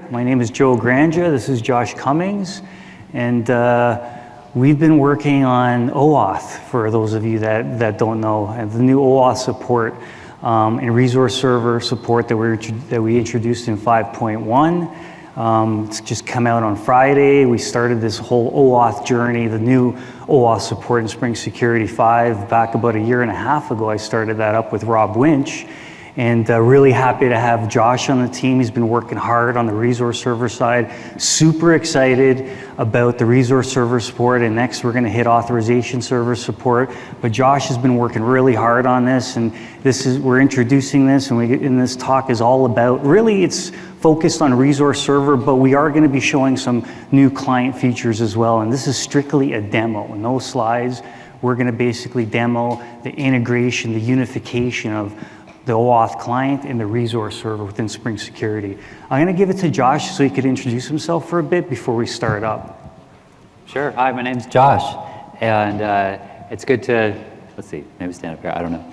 My name is Joe Grandja, this is Josh Cummings, and we've been working on OAuth, for those of you that don't know, and the new OAuth support and resource server support that we introduced in 5.1. It's just come out on Friday. We started this whole OAuth journey, the new OAuth support in Spring Security 5 back about a year and a half ago. I started that up with Rob Winch. And really happy to have Josh on the team. He's been working hard on the resource server side. Super excited about the resource server support, and next we're gonna hit authorization server support. But Josh has been working really hard on this, and we're introducing this, and this talk is all about, really it's focused on resource server, but we are gonna be showing some new client features as well. And this is strictly a demo, no slides. We're gonna basically demo the integration, the unification of the OAuth client and the resource server within Spring Security. I'm gonna give it to Josh so he could introduce himself for a bit before we start up. Sure, hi, my name's Josh, and it's good to, let's see, maybe stand up here, I don't know.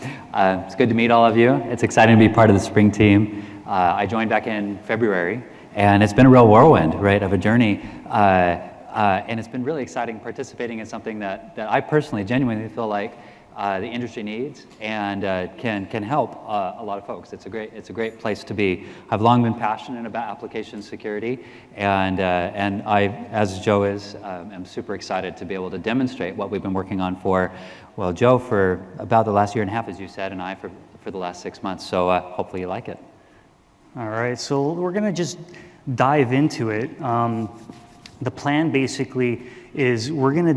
It's good to meet all of you. It's exciting to be part of the Spring team. I joined back in February, and it's been a real whirlwind, right, of a journey. And it's been really exciting participating in something that I personally genuinely feel like the industry needs and can help a lot of folks. It's a great place to be. I've long been passionate about application security, and I, as Joe is, am super excited to be able to demonstrate what we've been working on for, well, Joe for about the last year and a half, as you said, and I for the last 6 months. So hopefully you like it. All right, so we're gonna just dive into it. The plan basically is we're gonna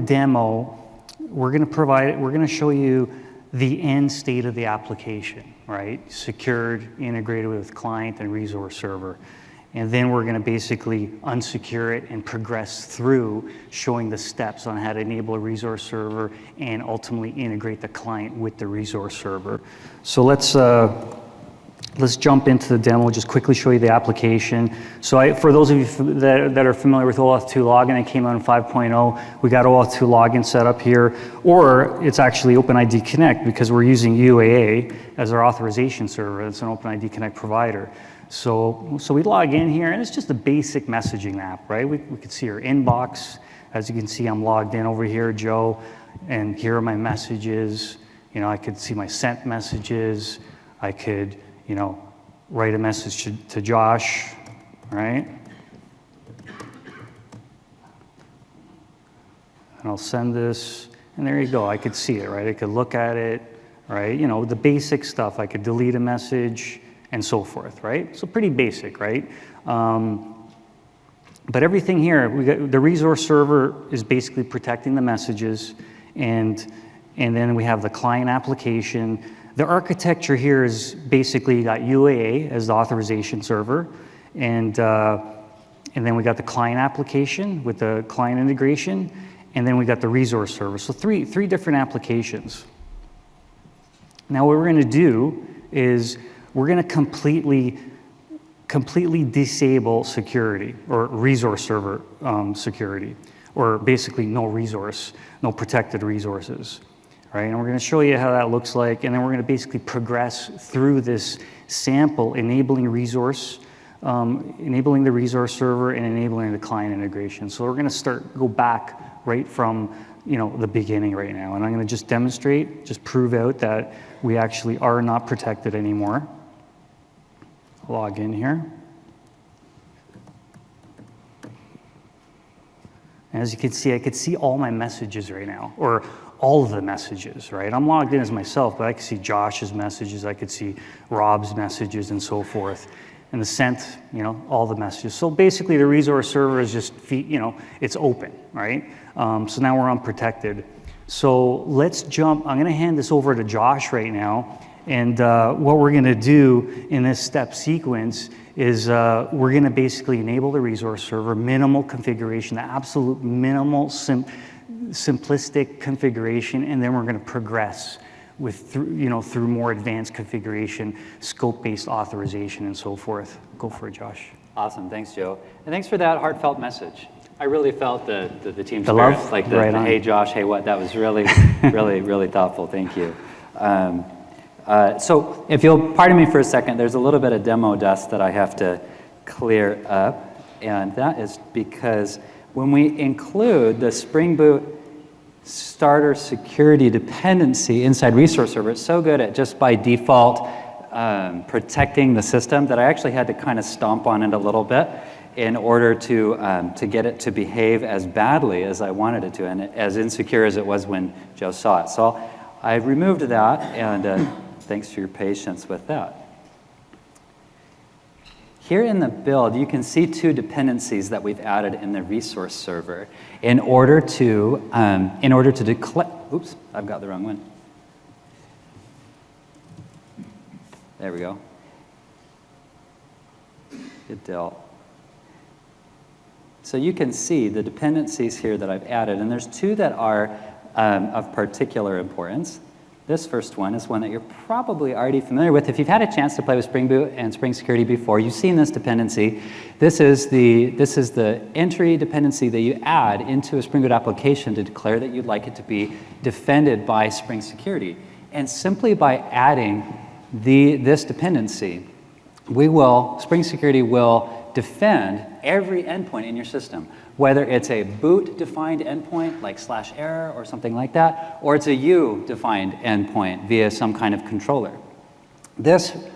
show you the end state of the application, right? Secured, integrated with client and resource server. And then we're gonna basically unsecure it and progress through showing the steps on how to enable a resource server and ultimately integrate the client with the resource server. So let's jump into the demo, just quickly show you the application. So for those of you that are familiar with OAuth 2 login, it came out in 5.0. We got OAuth 2 login set up here, or it's actually OpenID Connect because we're using UAA as our authorization server. It's an OpenID Connect provider. So we log in here, and it's just a basic messaging app, right? We can see our inbox. As you can see, I'm logged in over here, Joe, and here are my messages. You know, I could see my sent messages. I could, you know, write a message to Josh, right? And I'll send this, and there you go. I could see it, right? I could look at it, right? You know, the basic stuff. I could delete a message and so forth, right? So pretty basic, right? But everything here, we got the resource server is basically protecting the messages, and then we have the client application. The architecture here is basically got UAA as the authorization server, and then we got the client application with the client integration, and then we got the resource server. So three different applications. Now what we're gonna do is we're gonna completely disable security or resource server security, or basically no protected resources. Right, and we're going to show you how that looks like, and then we're going to basically progress through this sample, enabling the resource server and enabling the client integration. So we're going to go back right from, you know, the beginning right now, and I'm going to just demonstrate, just prove out that we actually are not protected anymore. Log in here. As you can see, I could see all my messages right now, or all of the messages, right? I'm logged in as myself, but I can see Josh's messages, I could see Rob's messages and so forth. And the sent, you know, all the messages. So basically the resource server is just, you know, it's open, right? So now we're unprotected. So let's jump, I'm gonna hand this over to Josh right now. And what we're gonna do in this step sequence is we're gonna basically enable the resource server, minimal configuration, the absolute minimal simplistic configuration, and then we're going to progress through more advanced configuration, scope-based authorization, and so forth. Go for it, Josh. Awesome, thanks, Joe, and thanks for that heartfelt message. I really felt the team spirit, love, like the hey Josh, hey what. That was really, really thoughtful. Thank you. So if you'll pardon me for a second, there's a little bit of demo dust that I have to clear up. And that is because when we include the Spring Boot starter security dependency inside Resource Server, it's so good at just by default protecting the system that I actually had to kind of stomp on it a little bit in order to get it to behave as badly as I wanted it to, and as insecure as it was when Joe saw it. So I removed that, and thanks for your patience with that. Here in the build, you can see two dependencies that we've added in the Resource Server in order to declare. Oops, I've got the wrong one. There we go. Good deal. So you can see the dependencies here that I've added, and there's two that are of particular importance. This first one is one that you're probably already familiar with. If you've had a chance to play with Spring Boot and Spring Security before, you've seen this dependency. This is the entry dependency that you add into a Spring Boot application to declare that you'd like it to be defended by Spring Security. And simply by adding this dependency, Spring Security will defend every endpoint in your system, whether it's a boot-defined endpoint like /error or something like that, or it's a U-defined endpoint via some kind of controller.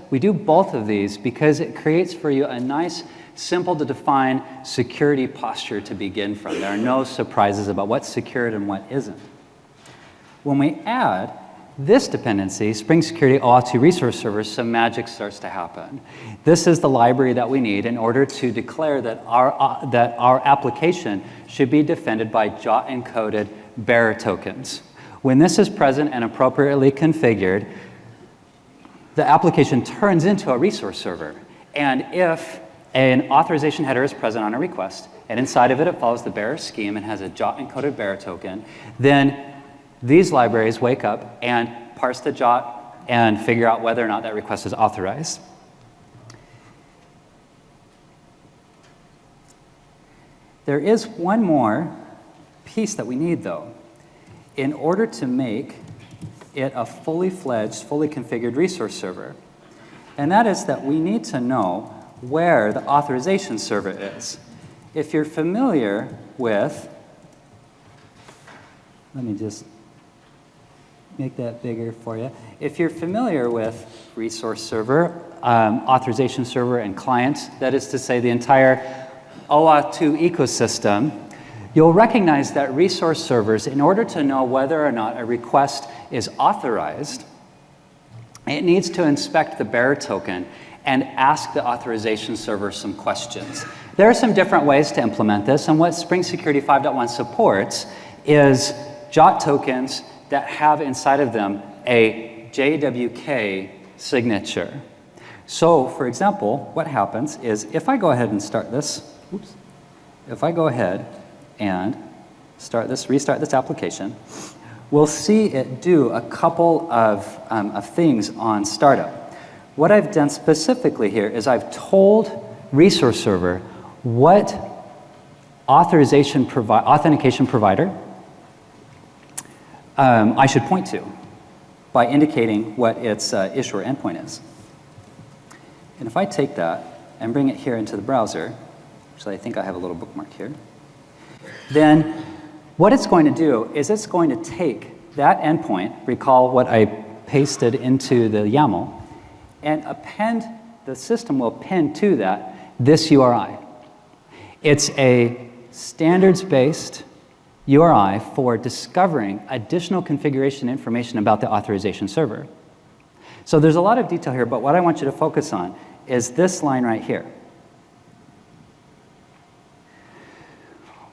We do both of these because it creates for you a nice, simple-to-define security posture to begin from. There are no surprises about what's secured and what isn't. When we add this dependency, Spring Security OAuth 2 Resource Server, some magic starts to happen. This is the library that we need in order to declare that our application should be defended by JWT-encoded bearer tokens. When this is present and appropriately configured, the application turns into a resource server. And if an authorization header is present on a request, and inside of it follows the bearer scheme and has a JWT-encoded bearer token, then these libraries wake up and parse the JWT and figure out whether or not that request is authorized. There is one more piece that we need, though, in order to make it a fully fledged, fully configured resource server. And that is that we need to know where the authorization server is. If you're familiar with, let me just make that bigger for you. If you're familiar with Resource Server, Authorization Server, and clients, that is to say the entire OAuth 2 ecosystem, you'll recognize that resource servers, in order to know whether or not a request is authorized, it needs to inspect the bearer token and ask the authorization server some questions. There are some different ways to implement this, and what Spring Security 5.1 supports is JWT tokens that have inside of them a JWK signature. So, for example, what happens is if I go ahead and start this, if I go ahead and restart this application, we'll see it do a couple of things on startup. What I've done specifically here is I've told Resource Server what authentication provider I should point to by indicating what its issuer endpoint is. And if I take that and bring it here into the browser, actually I think I have a little bookmark here, then what it's going to do is it's going to take that endpoint, recall what I pasted into the YAML, and the system will append to that this URI. It's a standards-based URI for discovering additional configuration information about the authorization server. So there's a lot of detail here, but what I want you to focus on is this line right here.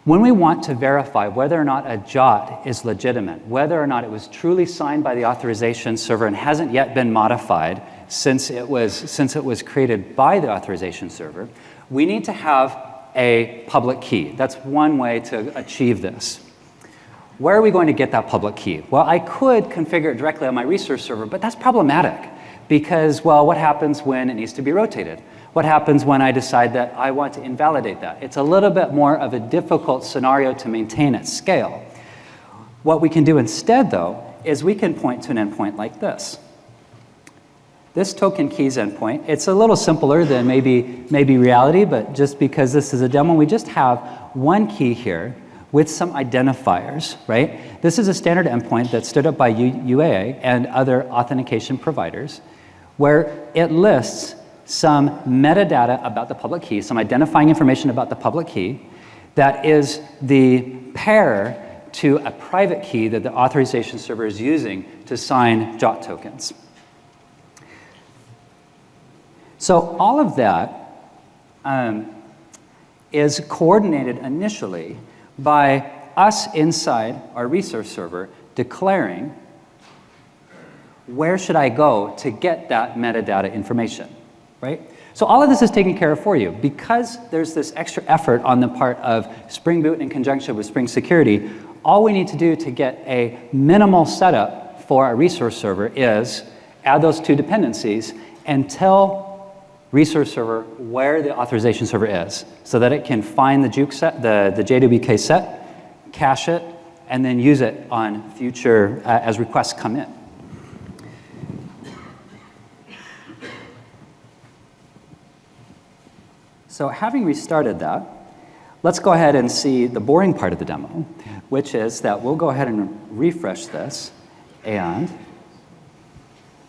When we want to verify whether or not a JWT is legitimate, whether or not it was truly signed by the authorization server and hasn't yet been modified since it was created by the authorization server, we need to have a public key. That's one way to achieve this. Where are we going to get that public key? Well, I could configure it directly on my resource server, but that's problematic because, well, what happens when it needs to be rotated? What happens when I decide that I want to invalidate that? It's a little bit more of a difficult scenario to maintain at scale. What we can do instead, though, is we can point to an endpoint like this. this token keys endpoint, it's a little simpler than maybe reality, but just because this is a demo, we just have one key here with some identifiers, right? This is a standard endpoint that's stood up by UAA and other authentication providers, where it lists some metadata about the public key, some identifying information about the public key that is the pair to a private key that the authorization server is using to sign JOT tokens. So all of that is coordinated initially by us inside our resource server declaring where should I go to get that metadata information, right? So all of this is taken care of for you. Because there's this extra effort on the part of Spring Boot in conjunction with Spring Security, all we need to do to get a minimal setup for our resource server is add those two dependencies and tell resource server where the authorization server is so that it can find the juke set, the JWK set, cache it, and then use it on future as requests come in. So having restarted that, let's go ahead and see the boring part of the demo, which is that we'll go ahead and refresh this, and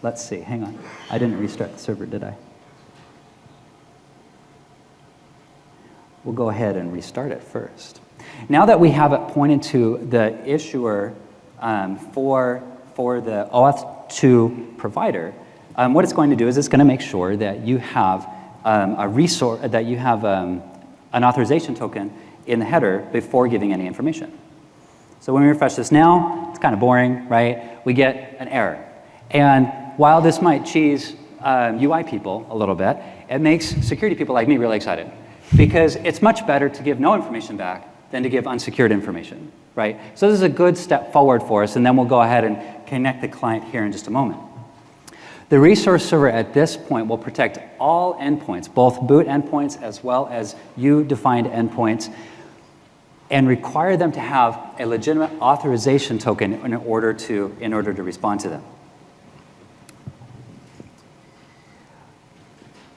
let's see, hang on. I didn't restart the server, did I? We'll go ahead and restart it first. Now that we have it pointed to the issuer for the OAuth 2 provider, what it's going to do is it's going to make sure that you have a resource, that you have an authorization token in the header before giving any information. So when we refresh this now, it's kind of boring, right? We get an error. And while this might cheese UI people a little bit, it makes security people like me really excited. Because it's much better to give no information back than to give unsecured information, right? So this is a good step forward for us, and then we'll go ahead and connect the client here in just a moment. The resource server at this point will protect all endpoints, both boot endpoints as well as you-defined endpoints, and require them to have a legitimate authorization token in order to respond to them.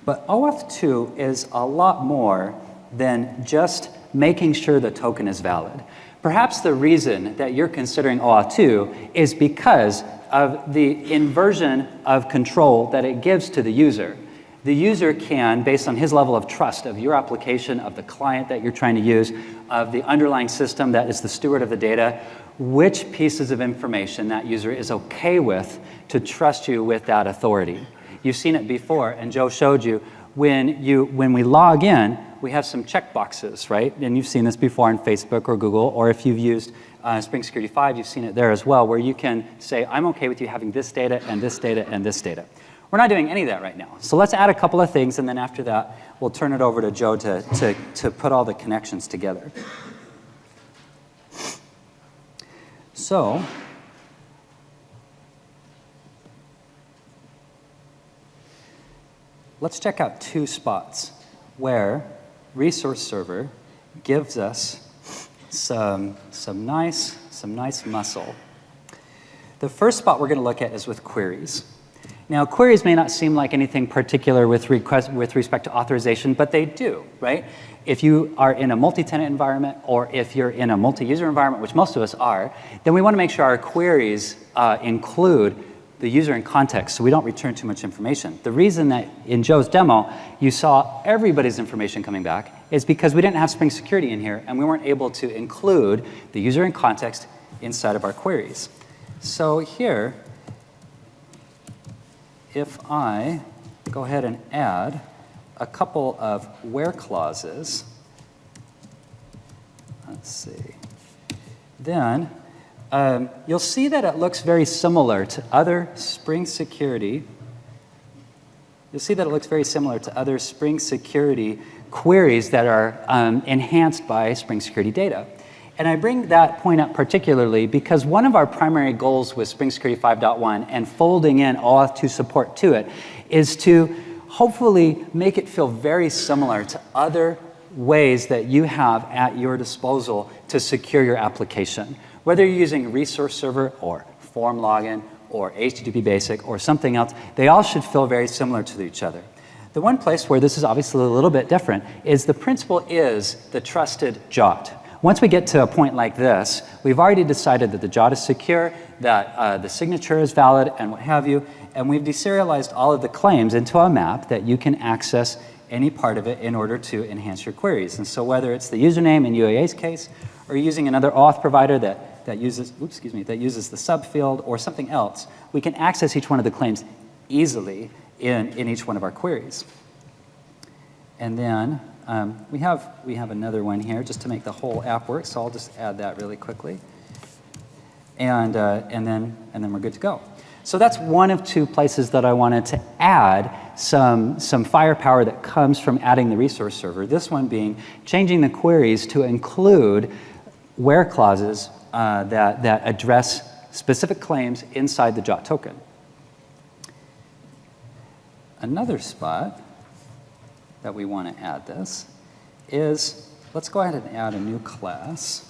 But OAuth 2 is a lot more than just making sure the token is valid. Perhaps the reason that you're considering OAuth 2 is because of the inversion of control that it gives to the user. The user can, based on his level of trust of your application, of the client that you're trying to use, of the underlying system that is the steward of the data, which pieces of information that user is okay with to trust you with that authority. You've seen it before, and Joe showed you, when we log in, we have some checkboxes, right? And you've seen this before on Facebook or Google, or if you've used Spring Security 5, you've seen it there as well, where you can say, I'm okay with you having this data and this data and this data. We're not doing any of that right now. So let's add a couple of things, and then after that, we'll turn it over to Joe to put all the connections together. So, let's check out two spots where resource server gives us some nice muscle. The first spot we're going to look at is with queries. Now, queries may not seem like anything particular with respect to authorization, but they do, right? If you are in a multi-tenant environment, or if you're in a multi-user environment, which most of us are, then we want to make sure our queries include the user in context, so we don't return too much information. The reason that in Joe's demo you saw everybody's information coming back is because we didn't have Spring Security in here, and we weren't able to include the user in context inside of our queries. So here, if I go ahead and add a couple of where clauses, let's see, then you'll see that it looks very similar to other Spring Security. You'll see that it looks very similar to other Spring Security queries that are enhanced by Spring Security data. And I bring that point up particularly because one of our primary goals with Spring Security 5.1 and folding in OAuth 2 support to it is to hopefully make it feel very similar to other ways that you have at your disposal to secure your application. Whether you're using resource server or form login or HTTP basic or something else, they all should feel very similar to each other. The one place where this is obviously a little bit different is the principle is the trusted JWT. Once we get to a point like this, we've already decided that the JWT is secure, that the signature is valid, and what have you, and we've deserialized all of the claims into a map that you can access any part of it in order to enhance your queries. And so whether it's the username in UAA's case, or using another OAuth provider that uses the subfield or something else, we can access each one of the claims easily in each one of our queries. And then we have another one here just to make the whole app work, so I'll just add that really quickly. And then we're good to go. So that's one of two places that I wanted to add some firepower that comes from adding the resource server. This one being changing the queries to include where clauses that address specific claims inside the JWT token. Another spot that we want to add this is, let's go ahead and add a new class.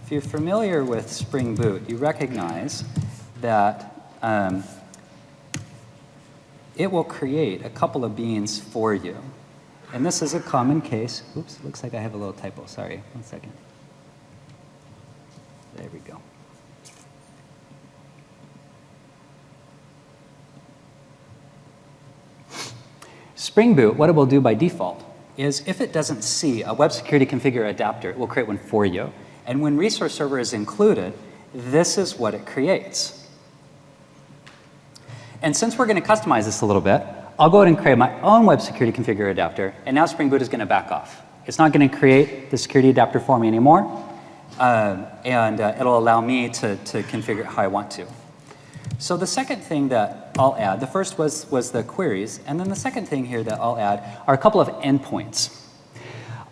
If you're familiar with Spring Boot, you recognize that it will create a couple of beans for you. And this is a common case. Oops, looks like I have a little typo. Sorry, 1 second. There we go. Spring Boot, what it will do by default is if it doesn't see a web security configure adapter, it will create one for you. And when resource server is included, this is what it creates. And since we're going to customize this a little bit, I'll go ahead and create my own web security configure adapter, and now Spring Boot is going to back off. It's not going to create the security adapter for me anymore, and it'll allow me to configure it how I want to. So the second thing that I'll add, the first was the queries, and then the second thing here that I'll add are a couple of endpoints.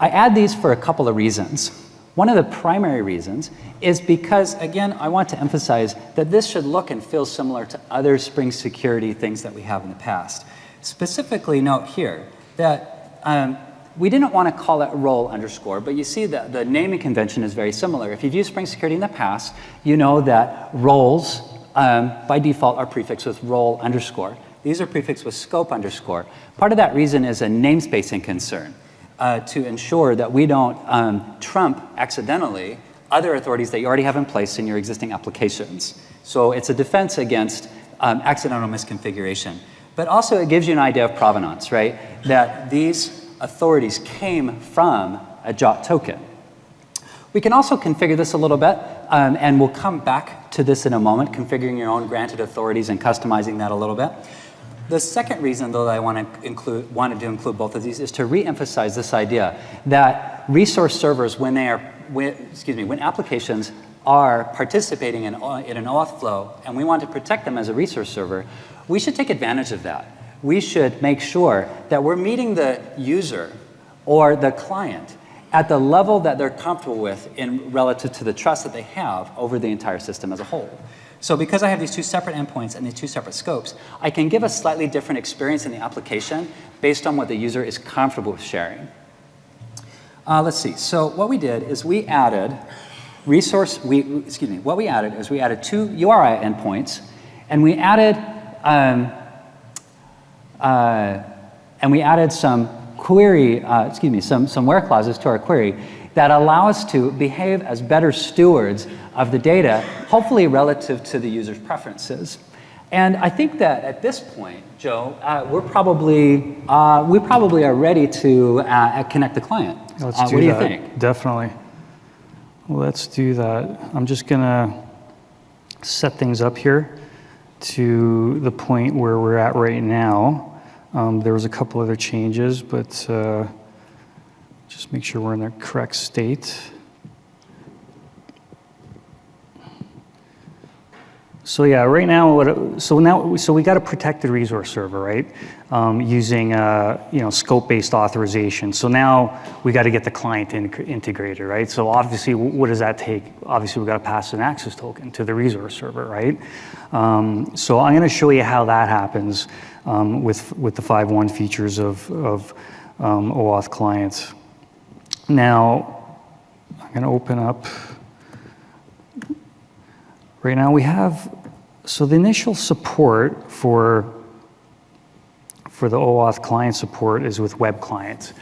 I add these for a couple of reasons. One of the primary reasons is because, again, I want to emphasize that this should look and feel similar to other Spring security things that we have in the past. Specifically, note here that we didn't want to call it role underscore, but you see that the naming convention is very similar. If you've used Spring security in the past, you know that roles by default are prefixed with role underscore. These are prefixed with scope underscore. Part of that reason is a namespacing concern to ensure that we don't trump accidentally other authorities that you already have in place in your existing applications. So it's a defense against accidental misconfiguration. But also it gives you an idea of provenance, right? That these authorities came from a JWT token. We can also configure this a little bit, and we'll come back to this in a moment, configuring your own granted authorities and customizing that a little bit. The second reason, though, that I wanted to include both of these is to re-emphasize this idea that resource servers, when applications are participating in an OAuth flow, and we want to protect them as a resource server, we should take advantage of that. We should make sure that we're meeting the user or the client at the level that they're comfortable with in relative to the trust that they have over the entire system as a whole. So because I have these two separate endpoints and these two separate scopes, I can give a slightly different experience in the application based on what the user is comfortable with sharing. Let's see. So what we did is we added we added two URI endpoints, and we added some query, some where clauses to our query that allow us to behave as better stewards of the data, hopefully relative to the user's preferences. And I think that at this point, Joe, we probably are ready to connect the client. Let's do that. What do you think? Definitely. Let's do that. I'm just going to set things up here to the point where we're at right now. There was a couple other changes, but just make sure we're in the correct state. So yeah, right now, so we got a protected resource server, right? Using scope-based authorization. So now we got to get the client integrated, right? So obviously, what does that take? Obviously, we got to pass an access token to the resource server, right? So I'm going to show you how that happens with the 5.1 features of OAuth clients. Now, I'm going to open up Right now we have, so the initial support for the OAuth client support is with web clients.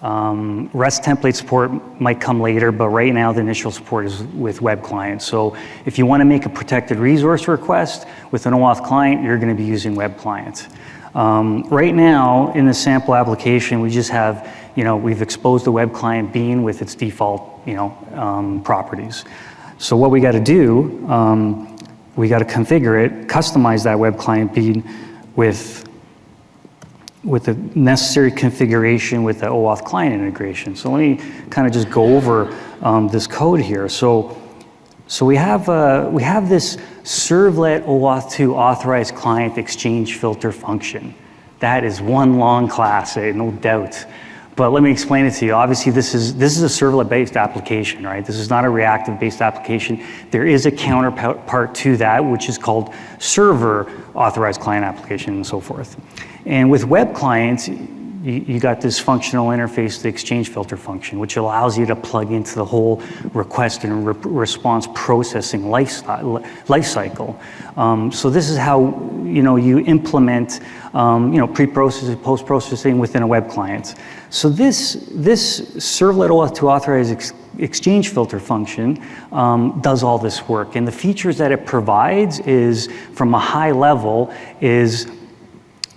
REST template support might come later, but right now the initial support is with web clients. So if you want to make a protected resource request with an OAuth client, you're going to be using web clients. Right now in the sample application, we just have, we've exposed the web client bean with its default, properties. So what we got to do, we got to configure it, customize that web client bean with the necessary configuration with the OAuth client integration. So let me kind of just go over this code here. So we have this servlet OAuth 2 authorized client exchange filter function. That is one long class, no doubt. But let me explain it to you. Obviously, this is a servlet-based application, right? This is not a reactive-based application. There is a counterpart to that, which is called server authorized client application and so forth. And with web clients, you got this functional interface, the exchange filter function, which allows you to plug into the whole request and response processing life cycle. So this is how you implement pre-processing, post-processing within a web client. So this servlet OAuth 2 authorized exchange filter function does all this work, and the features that it provides is, from a high level, is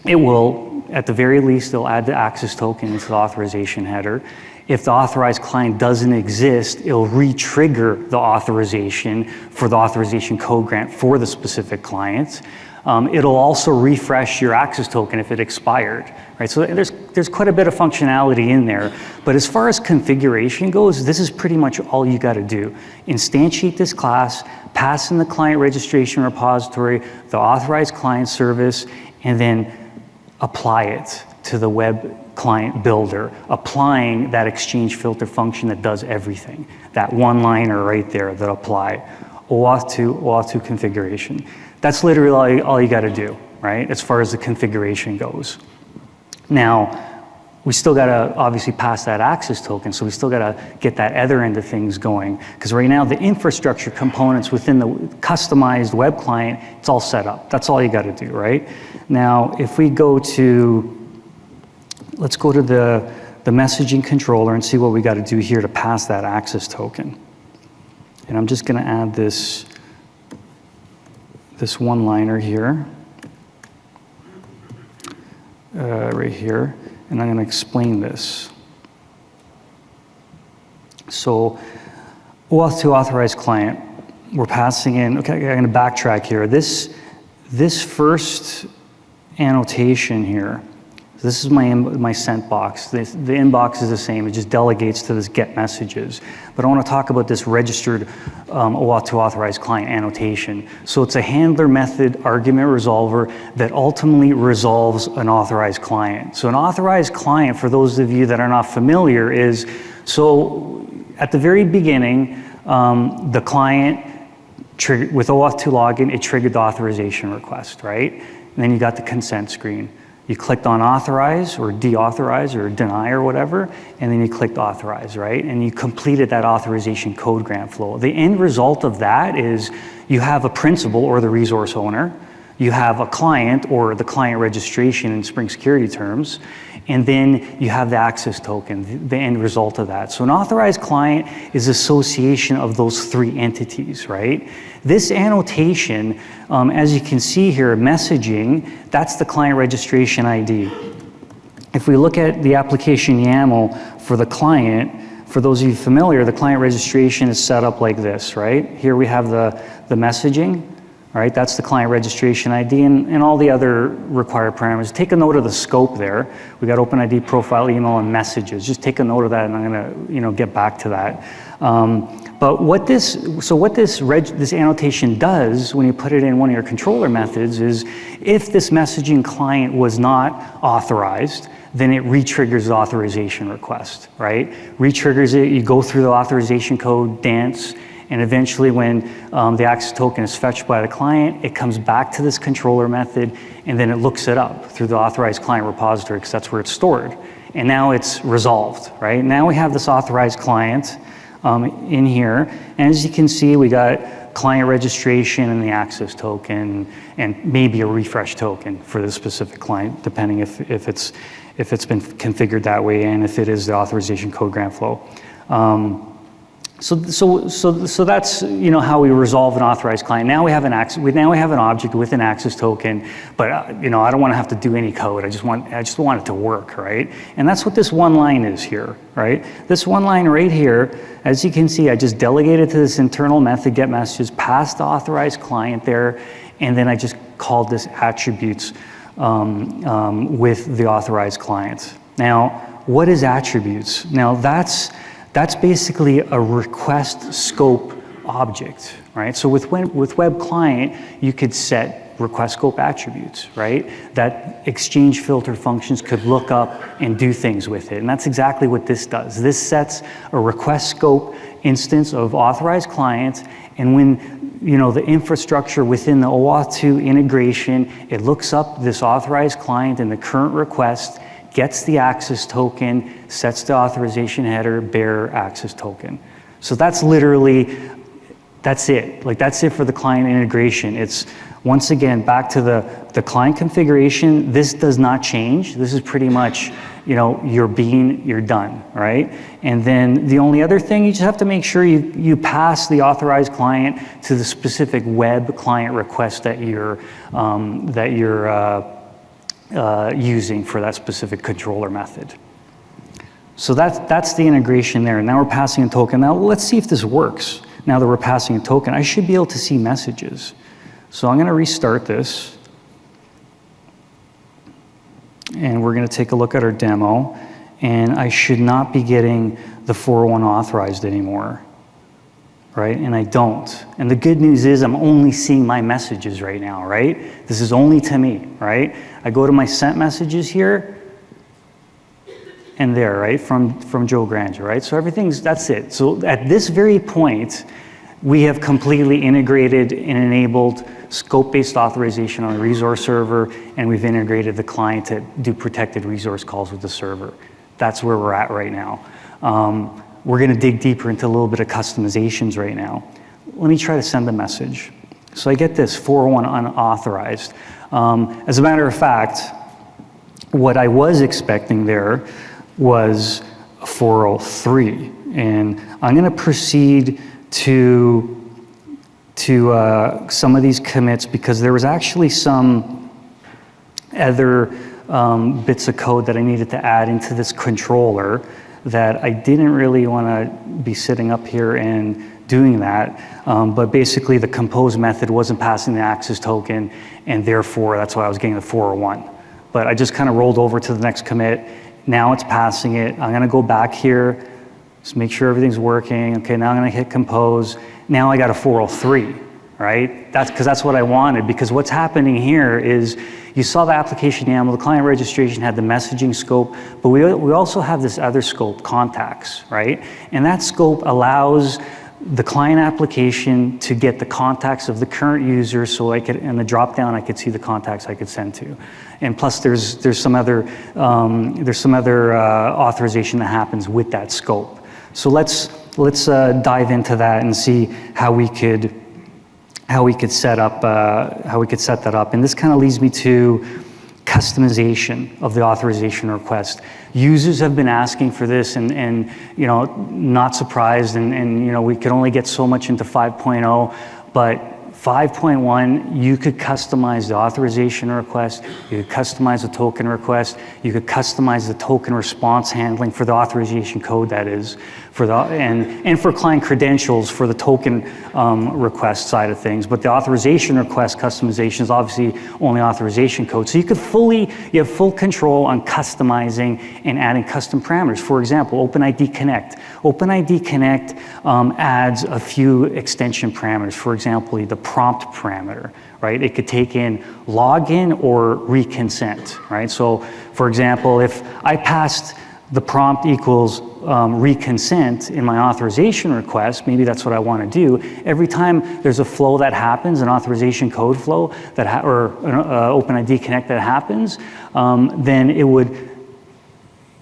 it will, at the very least, they'll add the access token into the authorization header. If the authorized client doesn't exist, it'll re-trigger the authorization for the authorization code grant for the specific client. It'll also refresh your access token if it expired, right? So there's quite a bit of functionality in there. But as far as configuration goes, this is pretty much all you got to do. Instantiate this class, pass in the client registration repository, the authorized client service, and then apply it to the web client builder, applying that exchange filter function that does everything. That one-liner right there that apply. OAuth 2 configuration. That's literally all you got to do, right, as far as the configuration goes. Now, we still got to obviously pass that access token, so we still got to get that other end of things going. Because right now, the infrastructure components within the customized web client, it's all set up. That's all you got to do, right? Now, if we go to, let's go to the messaging controller and see what we got to do here to pass that access token. And I'm just going to add this one-liner here, right here, and I'm going to explain this. So, OAuth 2 authorized client, we're passing in, okay, I'm going to backtrack here. This first annotation here, this is my sent box. The inbox is the same, it just delegates to this get messages. But I want to talk about this registered OAuth 2 authorized client annotation. So it's a handler method argument resolver that ultimately resolves an authorized client. So an authorized client, for those of you that are not familiar, is, so at the very beginning, the client, with OAuth 2 login, it triggered the authorization request, right? And then you got the consent screen. You clicked on authorize or deauthorize or deny or whatever, and then you clicked authorize, right? And you completed that authorization code grant flow. The end result of that is you have a principal or the resource owner, you have a client or the client registration in Spring Security terms, and then you have the access token, the end result of that. So an authorized client is association of those three entities, right? This annotation, as you can see here, messaging, that's the client registration ID. If we look at the application YAML for the client, for those of you familiar, the client registration is set up like this, right? Here we have the messaging, all right? That's the client registration ID and all the other required parameters. Take a note of the scope there. We got OpenID, profile, email, and messages. Just take a note of that, and I'm gonna, get back to that. But what this annotation does when you put it in one of your controller methods is, if this messaging client was not authorized, then it re-triggers the authorization request, right? Re-triggers it, you go through the authorization code, dance, and eventually when the access token is fetched by the client, it comes back to this controller method, and then it looks it up through the authorized client repository, because that's where it's stored. And now it's resolved, right? Now we have this authorized client. in here. And as you can see, we got client registration and the access token, and maybe a refresh token for the specific client, depending if it's been configured that way and if it is the authorization code grant flow. So that's how we resolve an authorized client. Now we have an object with an access token, but I don't want to have to do any code. I just want it to work, right? And that's what this one line is here, right? This one line right here, as you can see, I just delegated to this internal method get messages, passed the authorized client there, and then I just called this attributes with the authorized client. Now, what is attributes? Now that's basically a request scope object, right? So with web client, you could set request scope attributes, right? That exchange filter functions could look up and do things with it. And that's exactly what this does. This sets a request scope instance of authorized clients, and when the infrastructure within the OAuth 2 integration, it looks up this authorized client in the current request, gets the access token, sets the authorization header, bearer access token. So that's it. Like that's it for the client integration. It's once again back to the client configuration. This does not change. This is pretty much you're done, right? And then the only other thing, you just have to make sure you pass the authorized client to the specific web client request that you're using for that specific controller method. So that's the integration there. Now we're passing a token. Now let's see if this works. Now that we're passing a token, I should be able to see messages. So I'm going to restart this. And we're going to take a look at our demo. And I should not be getting the 401 authorized anymore, right? And I don't. And the good news is I'm only seeing my messages right now, right? This is only to me, right? I go to my sent messages here and there, right? From Joe Granger, right? So that's it. So at this very point, we have completely integrated and enabled scope-based authorization on the resource server, and we've integrated the client to do protected resource calls with the server. That's where we're at right now. We're going to dig deeper into a little bit of customizations right now. Let me try to send a message. So I get this 401 unauthorized. As a matter of fact, what I was expecting there was a 403. And I'm going to proceed to some of these commits because there was actually some other bits of code that I needed to add into this controller that I didn't really want to be sitting up here and doing that. But basically the compose method wasn't passing the access token, and therefore that's why I was getting the 401. But I just kind of rolled over to the next commit. Now it's passing it. I'm going to go back here, just make sure everything's working. Okay, now I'm going to hit compose. Now I got a 403, right? That's because that's what I wanted, because what's happening here is you saw the application YAML, the client registration had the messaging scope, but we also have this other scope, contacts, right? And that scope allows the client application to get the contacts of the current user, so I could, in the drop down, I could see the contacts I could send to. And plus there's some other authorization that happens with that scope. So let's dive into that and see how we could set that up. And this kind of leads me to customization of the authorization request. Users have been asking for this, and not surprised, and we could only get so much into 5.0, but 5.1, you could customize the authorization request, you could customize the token request, you could customize the token response handling for the authorization code, that is, and for client credentials for the token request side of things. But the authorization request customization is obviously only authorization code. So you have full control on customizing and adding custom parameters. For example, OpenID Connect. OpenID Connect adds a few extension parameters. For example, the prompt parameter, right? It could take in login or reconsent, right? So for example, if I passed the prompt equals reconsent in my authorization request, maybe that's what I want to do. Every time there's a flow that happens, an authorization code flow or OpenID Connect that happens, then it would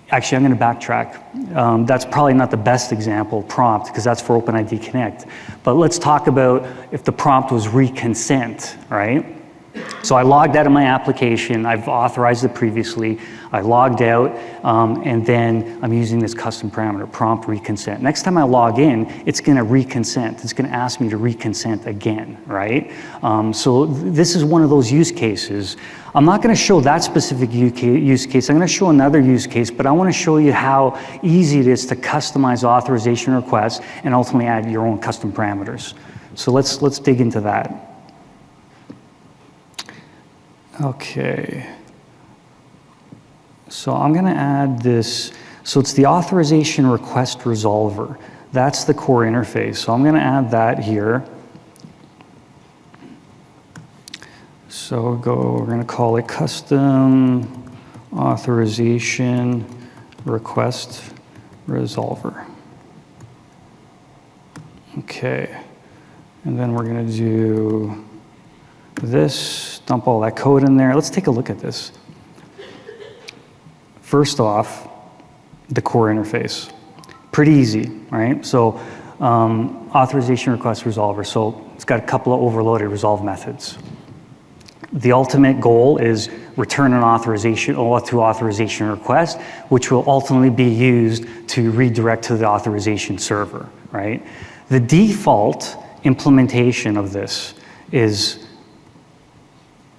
Actually, I'm going to backtrack. That's probably not the best example, prompt, because that's for OpenID Connect. But let's talk about if the prompt was reconsent, right? So I logged out of my application. I've authorized it previously. I logged out, and then I'm using this custom parameter, prompt reconsent. Next time I log in, it's going to reconsent. It's going to ask me to reconsent again, right? So this is one of those use cases. I'm not going to show that specific use case. I'm going to show another use case, but I want to show you how easy it is to customize authorization requests and ultimately add your own custom parameters. So let's dig into that. Okay, so I'm going to add this. So it's the authorization request resolver. That's the core interface. So I'm going to add that here. So we're going to call it custom authorization request resolver. Okay, and then we're going to do this, dump all that code in there. Let's take a look at this. First off, the core interface. Pretty easy, right? So authorization request resolver. So it's got a couple of overloaded resolve methods. The ultimate goal is return an authorization, OAuth 2 authorization request, which will ultimately be used to redirect to the authorization server, right? The default implementation of this is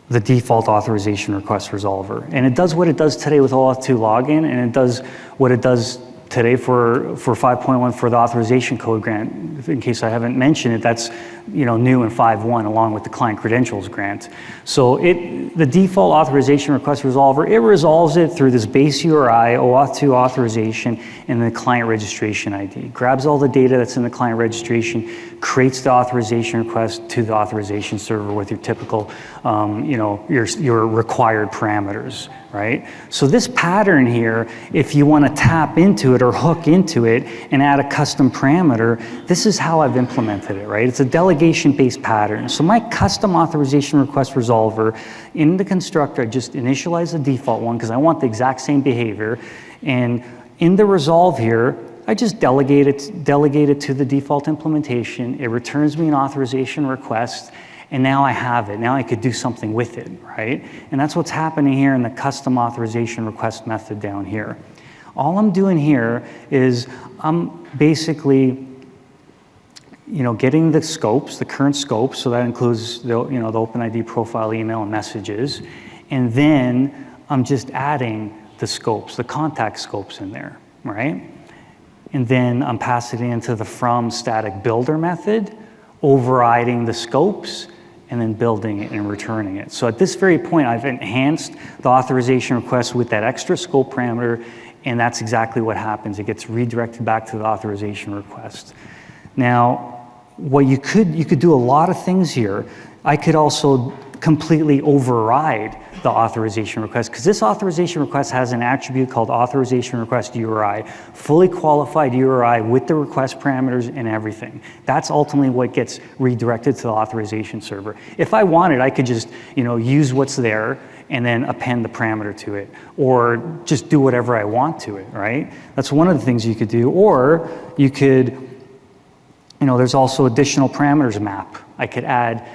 the default authorization request resolver. And it does what it does today with OAuth 2 login, and it does what it does today for 5.1 for the authorization code grant. In case I haven't mentioned it, that's new in 5.1 along with the client credentials grant. So the default authorization request resolver, it resolves it through this base URI, OAuth 2 authorization, and the client registration ID. Grabs all the data that's in the client registration, creates the authorization request to the authorization server with your typical, your required parameters, right? So this pattern here, if you want to tap into it or hook into it and add a custom parameter, this is how I've implemented it, right? It's a delegation-based pattern. So my custom authorization request resolver, in the constructor, I just initialize the default one because I want the exact same behavior. And in the resolve here, I just delegate it to the default implementation. It returns me an authorization request, and now I have it. Now I could do something with it, right? And that's what's happening here in the custom authorization request method down here. All I'm doing here is I'm basically getting the scopes, the current scopes, so that includes the OpenID profile, email, and messages, and then I'm just adding the scopes, the contact scopes in there, right? And then I'm passing it into the from static builder method, overriding the scopes, and then building it and returning it. So at this very point, I've enhanced the authorization request with that extra scope parameter, and that's exactly what happens. It gets redirected back to the authorization request. Now, what you could do a lot of things here. I could also completely override the authorization request, because this authorization request has an attribute called authorization request URI, fully qualified URI with the request parameters and everything. That's ultimately what gets redirected to the authorization server. If I wanted, I could just use what's there and then append the parameter to it, or just do whatever I want to it, right? That's one of the things you could do. Or you could, there's also additional parameters map. I could add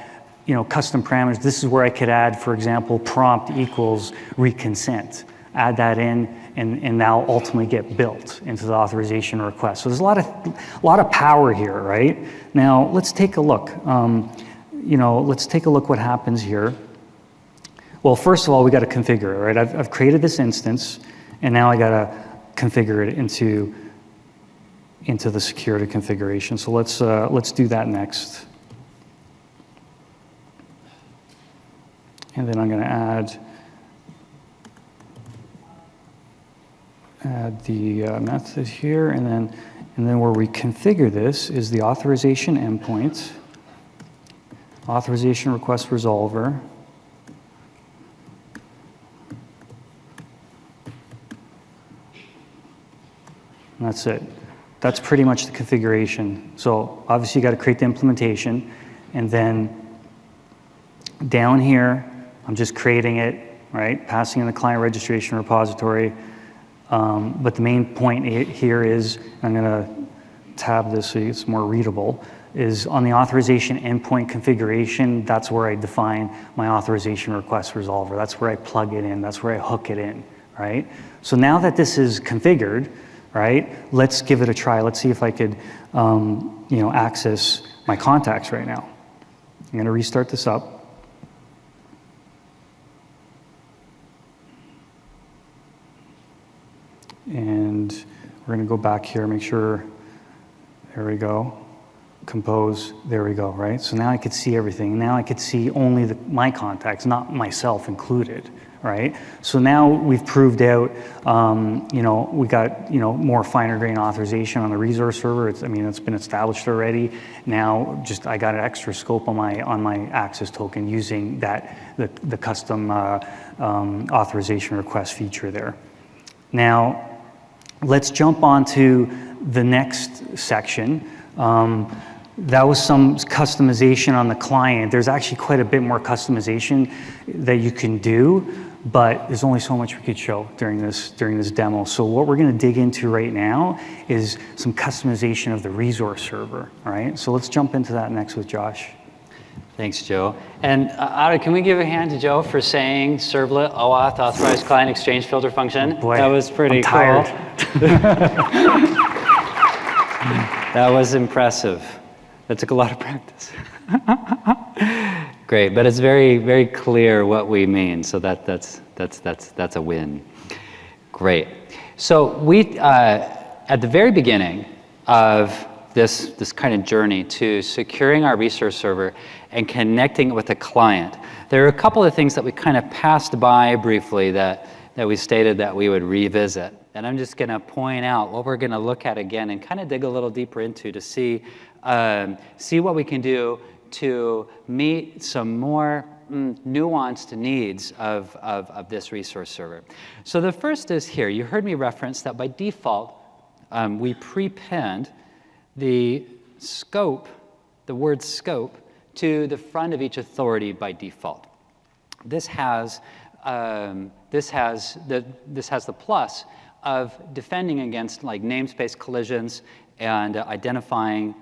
custom parameters. This is where I could add, for example, prompt equals reconsent. Add that in, and now ultimately get built into the authorization request. So there's a lot of power here, right? Now let's take a look. Let's take a look what happens here. Well, first of all, we got to configure it, right? I've created this instance, and now I got to configure it into the security configuration. So let's do that next. And then I'm going to add the method here, and then where we configure this is the authorization endpoint, authorization request resolver, and that's it. That's pretty much the configuration. So obviously you got to create the implementation, and then down here, I'm just creating it, right? Passing in the client registration repository, But the main point here is, I'm going to tab this so it's more readable, is on the authorization endpoint configuration, that's where I define my authorization request resolver. That's where I plug it in. That's where I hook it in, right? So now that this is configured, right, let's give it a try. Let's see if I could access my contacts right now. I'm going to restart this up. And we're going to go back here, make sure, there we go. Compose, there we go, right? So now I could see everything. Now I could see only my contacts, not myself included, right? So now we've proved out, we got, more finer grain authorization on the resource server. It's been established already. Now just I got an extra scope on my access token using the custom authorization request feature there. Now let's jump onto the next section. That was some customization on the client. There's actually quite a bit more customization that you can do, but there's only so much we could show during this demo. So what we're going to dig into right now is some customization of the resource server. All right, so let's jump into that next with Josh. Thanks, Joe. And can we give a hand to Joe for saying servlet OAuth authorized client exchange filter function? Oh boy, that was pretty I'm tired. Cool. That was impressive. That took a lot of practice. Great, but it's very, very clear what we mean. So that's a win. Great. So we at the very beginning of this kind of journey to securing our resource server and connecting it with the client, there are a couple of things that we kind of passed by briefly that we stated that we would revisit. And I'm just going to point out what we're going to look at again and kind of dig a little deeper into to see what we can do to meet some more nuanced needs of this resource server. So the first is here. You heard me reference that by default, we prepend the scope, the word scope, to the front of each authority by default. This has the plus of defending against like namespace collisions and identifying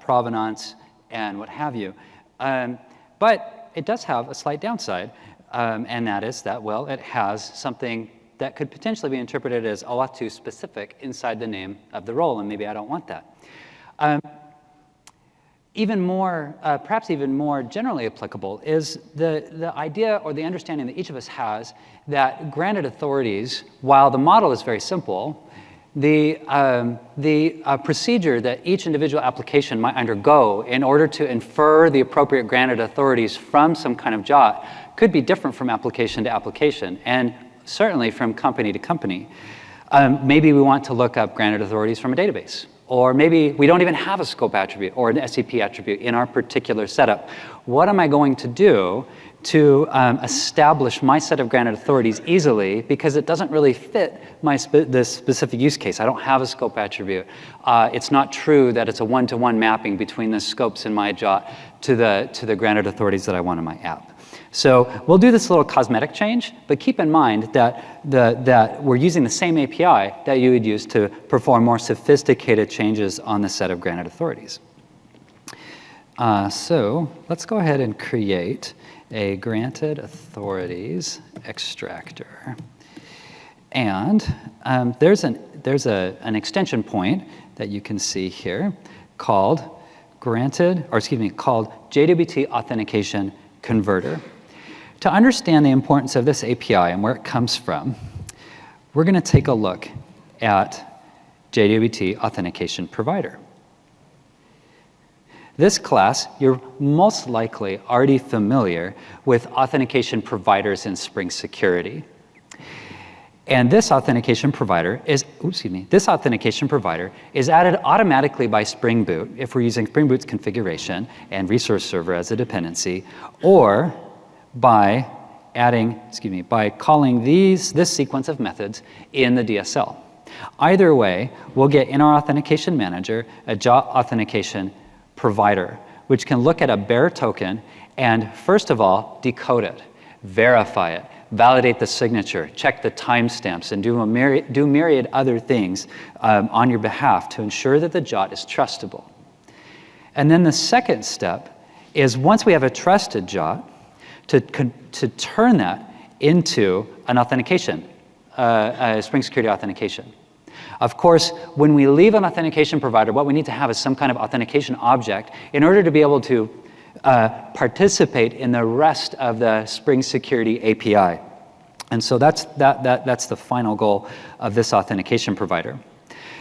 provenance and what have you. But it does have a slight downside, and that is that, well, it has something that could potentially be interpreted as OAuth 2 specific inside the name of the role, and maybe I don't want that. Perhaps even more generally applicable is the idea or the understanding that each of us has that granted authorities, while the model is very simple, the procedure that each individual application might undergo in order to infer the appropriate granted authorities from some kind of JOT could be different from application to application, and certainly from company to company. Maybe we want to look up granted authorities from a database. Or maybe we don't even have a scope attribute or an SCP attribute in our particular setup. What am I going to do to establish my set of granted authorities easily, because it doesn't really fit this specific use case? I don't have a scope attribute. It's not true that it's a one-to-one mapping between the scopes in my JOT to the granted authorities that I want in my app. So we'll do this little cosmetic change, but keep in mind that we're using the same API that you would use to perform more sophisticated changes on the set of granted authorities. So let's go ahead and create a granted authorities extractor. And there's an extension point that you can see here called called JWT Authentication Converter. To understand the importance of this API and where it comes from, we're going to take a look at JWT Authentication Provider. This class, you're most likely already familiar with authentication providers in Spring Security. And this authentication provider is added automatically by Spring Boot if we're using Spring Boot's configuration and resource server as a dependency, or by calling this sequence of methods in the DSL. Either way, we'll get in our authentication manager a JOT authentication provider, which can look at a bearer token and first of all decode it, verify it, validate the signature, check the timestamps, and do myriad other things on your behalf to ensure that the JOT is trustable. And then the second step is once we have a trusted JOT, to turn that into an authentication, a Spring Security authentication. Of course, when we leave an authentication provider, what we need to have is some kind of authentication object in order to be able to participate in the rest of the Spring Security API. And so that's the final goal of this authentication provider.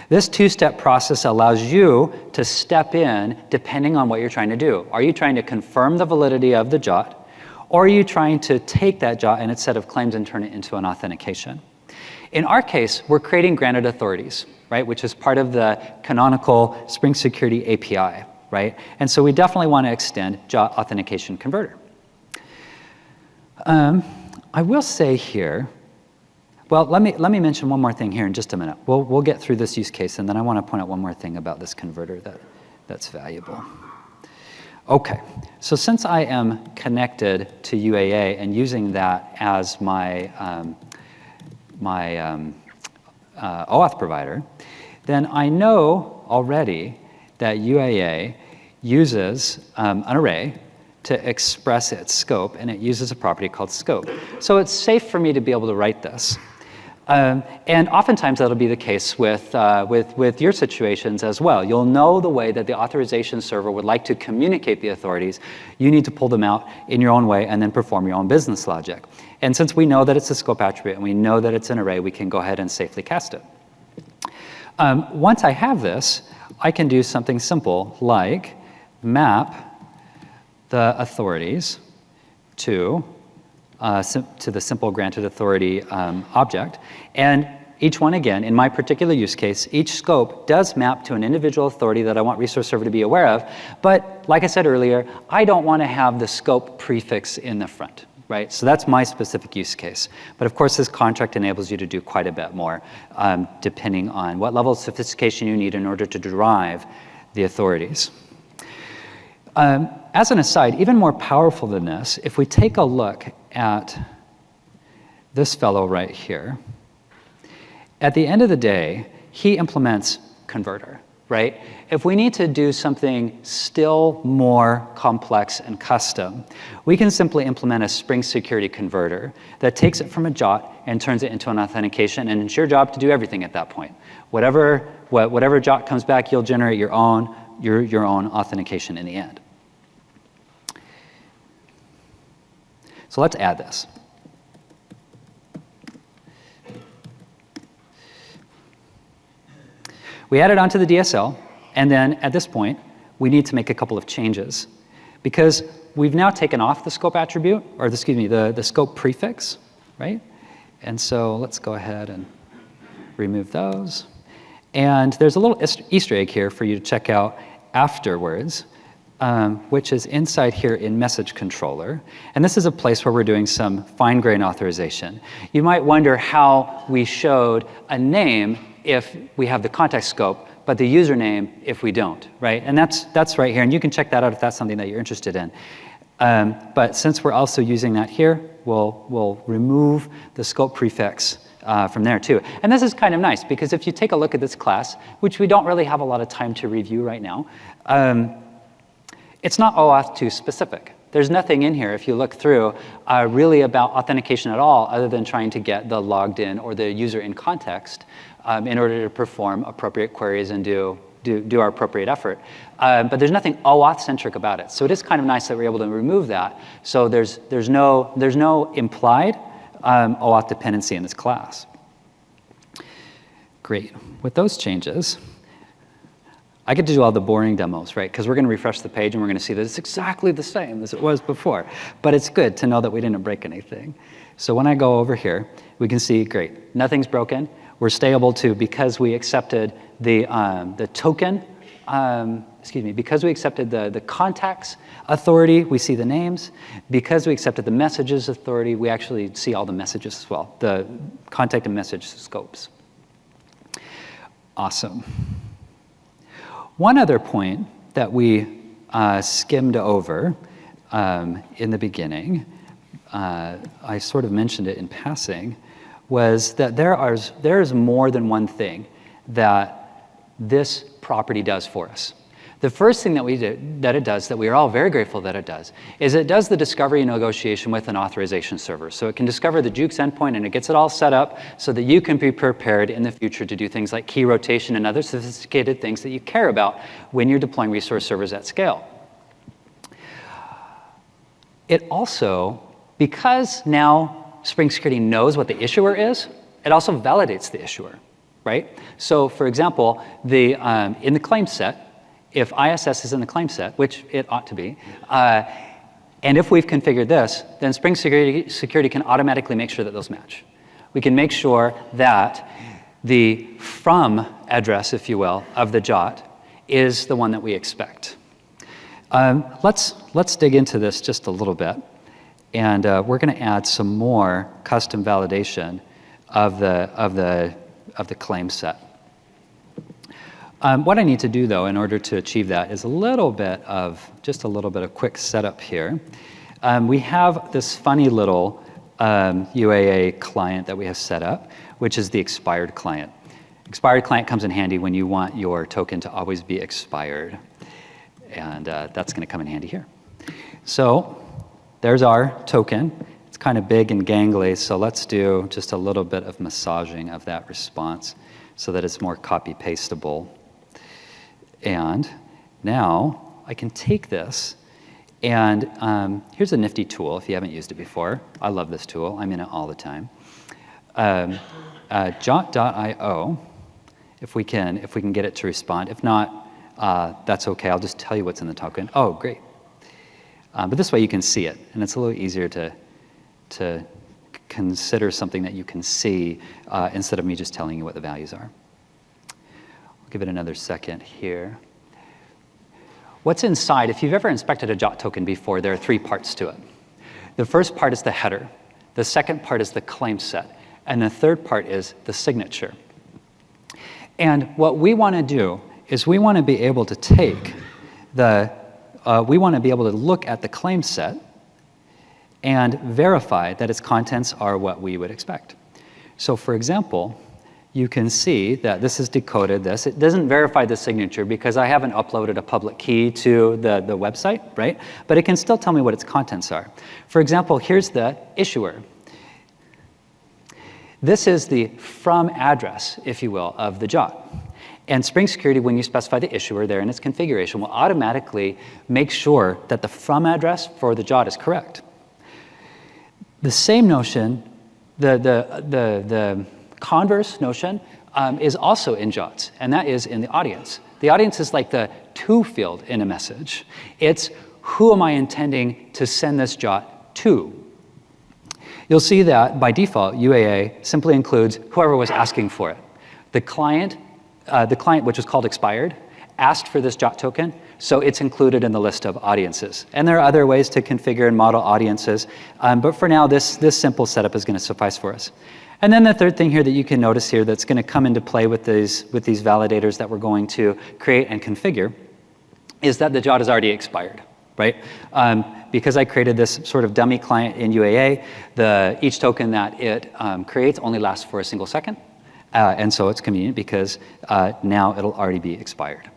This two-step process allows you to step in depending on what you're trying to do. Are you trying to confirm the validity of the JOT, or are you trying to take that JOT and its set of claims and turn it into an authentication? In our case, we're creating granted authorities, right, which is part of the canonical Spring Security API, right? And so we definitely want to extend JOT Authentication Converter. I will say here, well, let me mention one more thing here in just a minute. We'll get through this use case, and then I want to point out one more thing about this converter that's valuable. Okay, so since I am connected to UAA and using that as my OAuth provider, then I know already that UAA uses an array to express its scope, and it uses a property called scope. So it's safe for me to be able to write this. And oftentimes that'll be the case with your situations as well. You'll know the way that the authorization server would like to communicate the authorities. You need to pull them out in your own way and then perform your own business logic. And since we know that it's a scope attribute and we know that it's an array, we can go ahead and safely cast it. Once I have this, I can do something simple like map the authorities to the simple granted authority object. And each one, again, in my particular use case, each scope does map to an individual authority that I want Resource Server to be aware of. But like I said earlier, I don't want to have the scope prefix in the front, right? So that's my specific use case. But of course, this contract enables you to do quite a bit more, depending on what level of sophistication you need in order to derive the authorities. As an aside, even more powerful than this, if we take a look at this fellow right here, at the end of the day, he implements converter, right? If we need to do something still more complex and custom, we can simply implement a Spring Security converter that takes it from a JOT and turns it into an authentication, and it's your job to do everything at that point. Whatever JOT comes back, you'll generate your own authentication in the end. So let's add this. We add it onto the DSL, and then at this point, we need to make a couple of changes because we've now taken off the scope attribute, or the scope prefix, right? And so let's go ahead and remove those. And there's a little Easter egg here for you to check out afterwards, which is inside here in Message Controller. And this is a place where we're doing some fine-grained authorization. You might wonder how we showed a name if we have the context scope, but the username if we don't, right? And that's right here, and you can check that out if that's something that you're interested in. But since we're also using that here, we'll remove the scope prefix from there too. And this is kind of nice, because if you take a look at this class, which we don't really have a lot of time to review right now, it's not OAuth 2 specific. There's nothing in here, if you look through, really about authentication at all, other than trying to get the logged in or the user in context in order to perform appropriate queries and do our appropriate effort. But there's nothing OAuth-centric about it. So it is kind of nice that we're able to remove that. So there's no implied OAuth dependency in this class. Great. With those changes, I get to do all the boring demos, right? Because we're going to refresh the page and we're going to see that it's exactly the same as it was before. But it's good to know that we didn't break anything. So when I go over here, we can see, great, nothing's broken. We're stable too because we accepted the token, because we accepted the contacts authority, we see the names. Because we accepted the messages authority, we actually see all the messages as well, the contact and message scopes. Awesome. One other point that we skimmed over in the beginning I sort of mentioned it in passing, was that there is more than one thing that this property does for us. The first thing that it does, that we are all very grateful that it does, is it does the discovery and negotiation with an authorization server. So it can discover the Jukes endpoint, and it gets it all set up so that you can be prepared in the future to do things like key rotation and other sophisticated things that you care about when you're deploying resource servers at scale. It also, because now Spring Security knows what the issuer is, it also validates the issuer, right? So for example, in the claim set, if ISS is in the claim set, which it ought to be, and if we've configured this, then Spring Security can automatically make sure that those match. We can make sure that the from address, if you will, of the JOT is the one that we expect. Let's dig into this just a little bit, and we're going to add some more custom validation of the claim set. What I need to do, though, in order to achieve that is just a little bit of quick setup here. We have this funny little UAA client that we have set up, which is the expired client. Expired client comes in handy when you want your token to always be expired. And that's going to come in handy here. So there's our token. It's kind of big and gangly, so let's do just a little bit of massaging of that response so that it's more copy-pastable. And now I can take this, and here's a nifty tool if you haven't used it before. I love this tool. I'm in it all the time. Jot.io, if we can get it to respond. If not, that's okay. I'll just tell you what's in the token. Oh, great. But this way you can see it, and it's a little easier to consider something that you can see instead of me just telling you what the values are. I'll give it another second here. What's inside, if you've ever inspected a JOT token before, there are three parts to it. The first part is the header. The second part is the claim set. And the third part is the signature. And what we want to do is we want to be able to take we want to be able to look at the claim set and verify that its contents are what we would expect. So for example, you can see that this has decoded this. It doesn't verify the signature because I haven't uploaded a public key to the website, right? But it can still tell me what its contents are. For example, here's the issuer. This is the from address, if you will, of the JOT. And Spring Security, when you specify the issuer there in its configuration, will automatically make sure that the from address for the JOT is correct. The same notion, the converse notion, is also in JOTs, and that is in the audience. The audience is like the to field in a message. It's who am I intending to send this JOT to? You'll see that by default, UAA simply includes whoever was asking for it. The client, which was called expired, asked for this JOT token, so it's included in the list of audiences. And there are other ways to configure and model audiences, but for now, this simple setup is going to suffice for us. And then the third thing here that you can notice here that's going to come into play with these validators that we're going to create and configure is that the JOT is already expired, right? Because I created this sort of dummy client in UAA, each token that it creates only lasts for a single second. And so it's convenient because now it'll already be expired.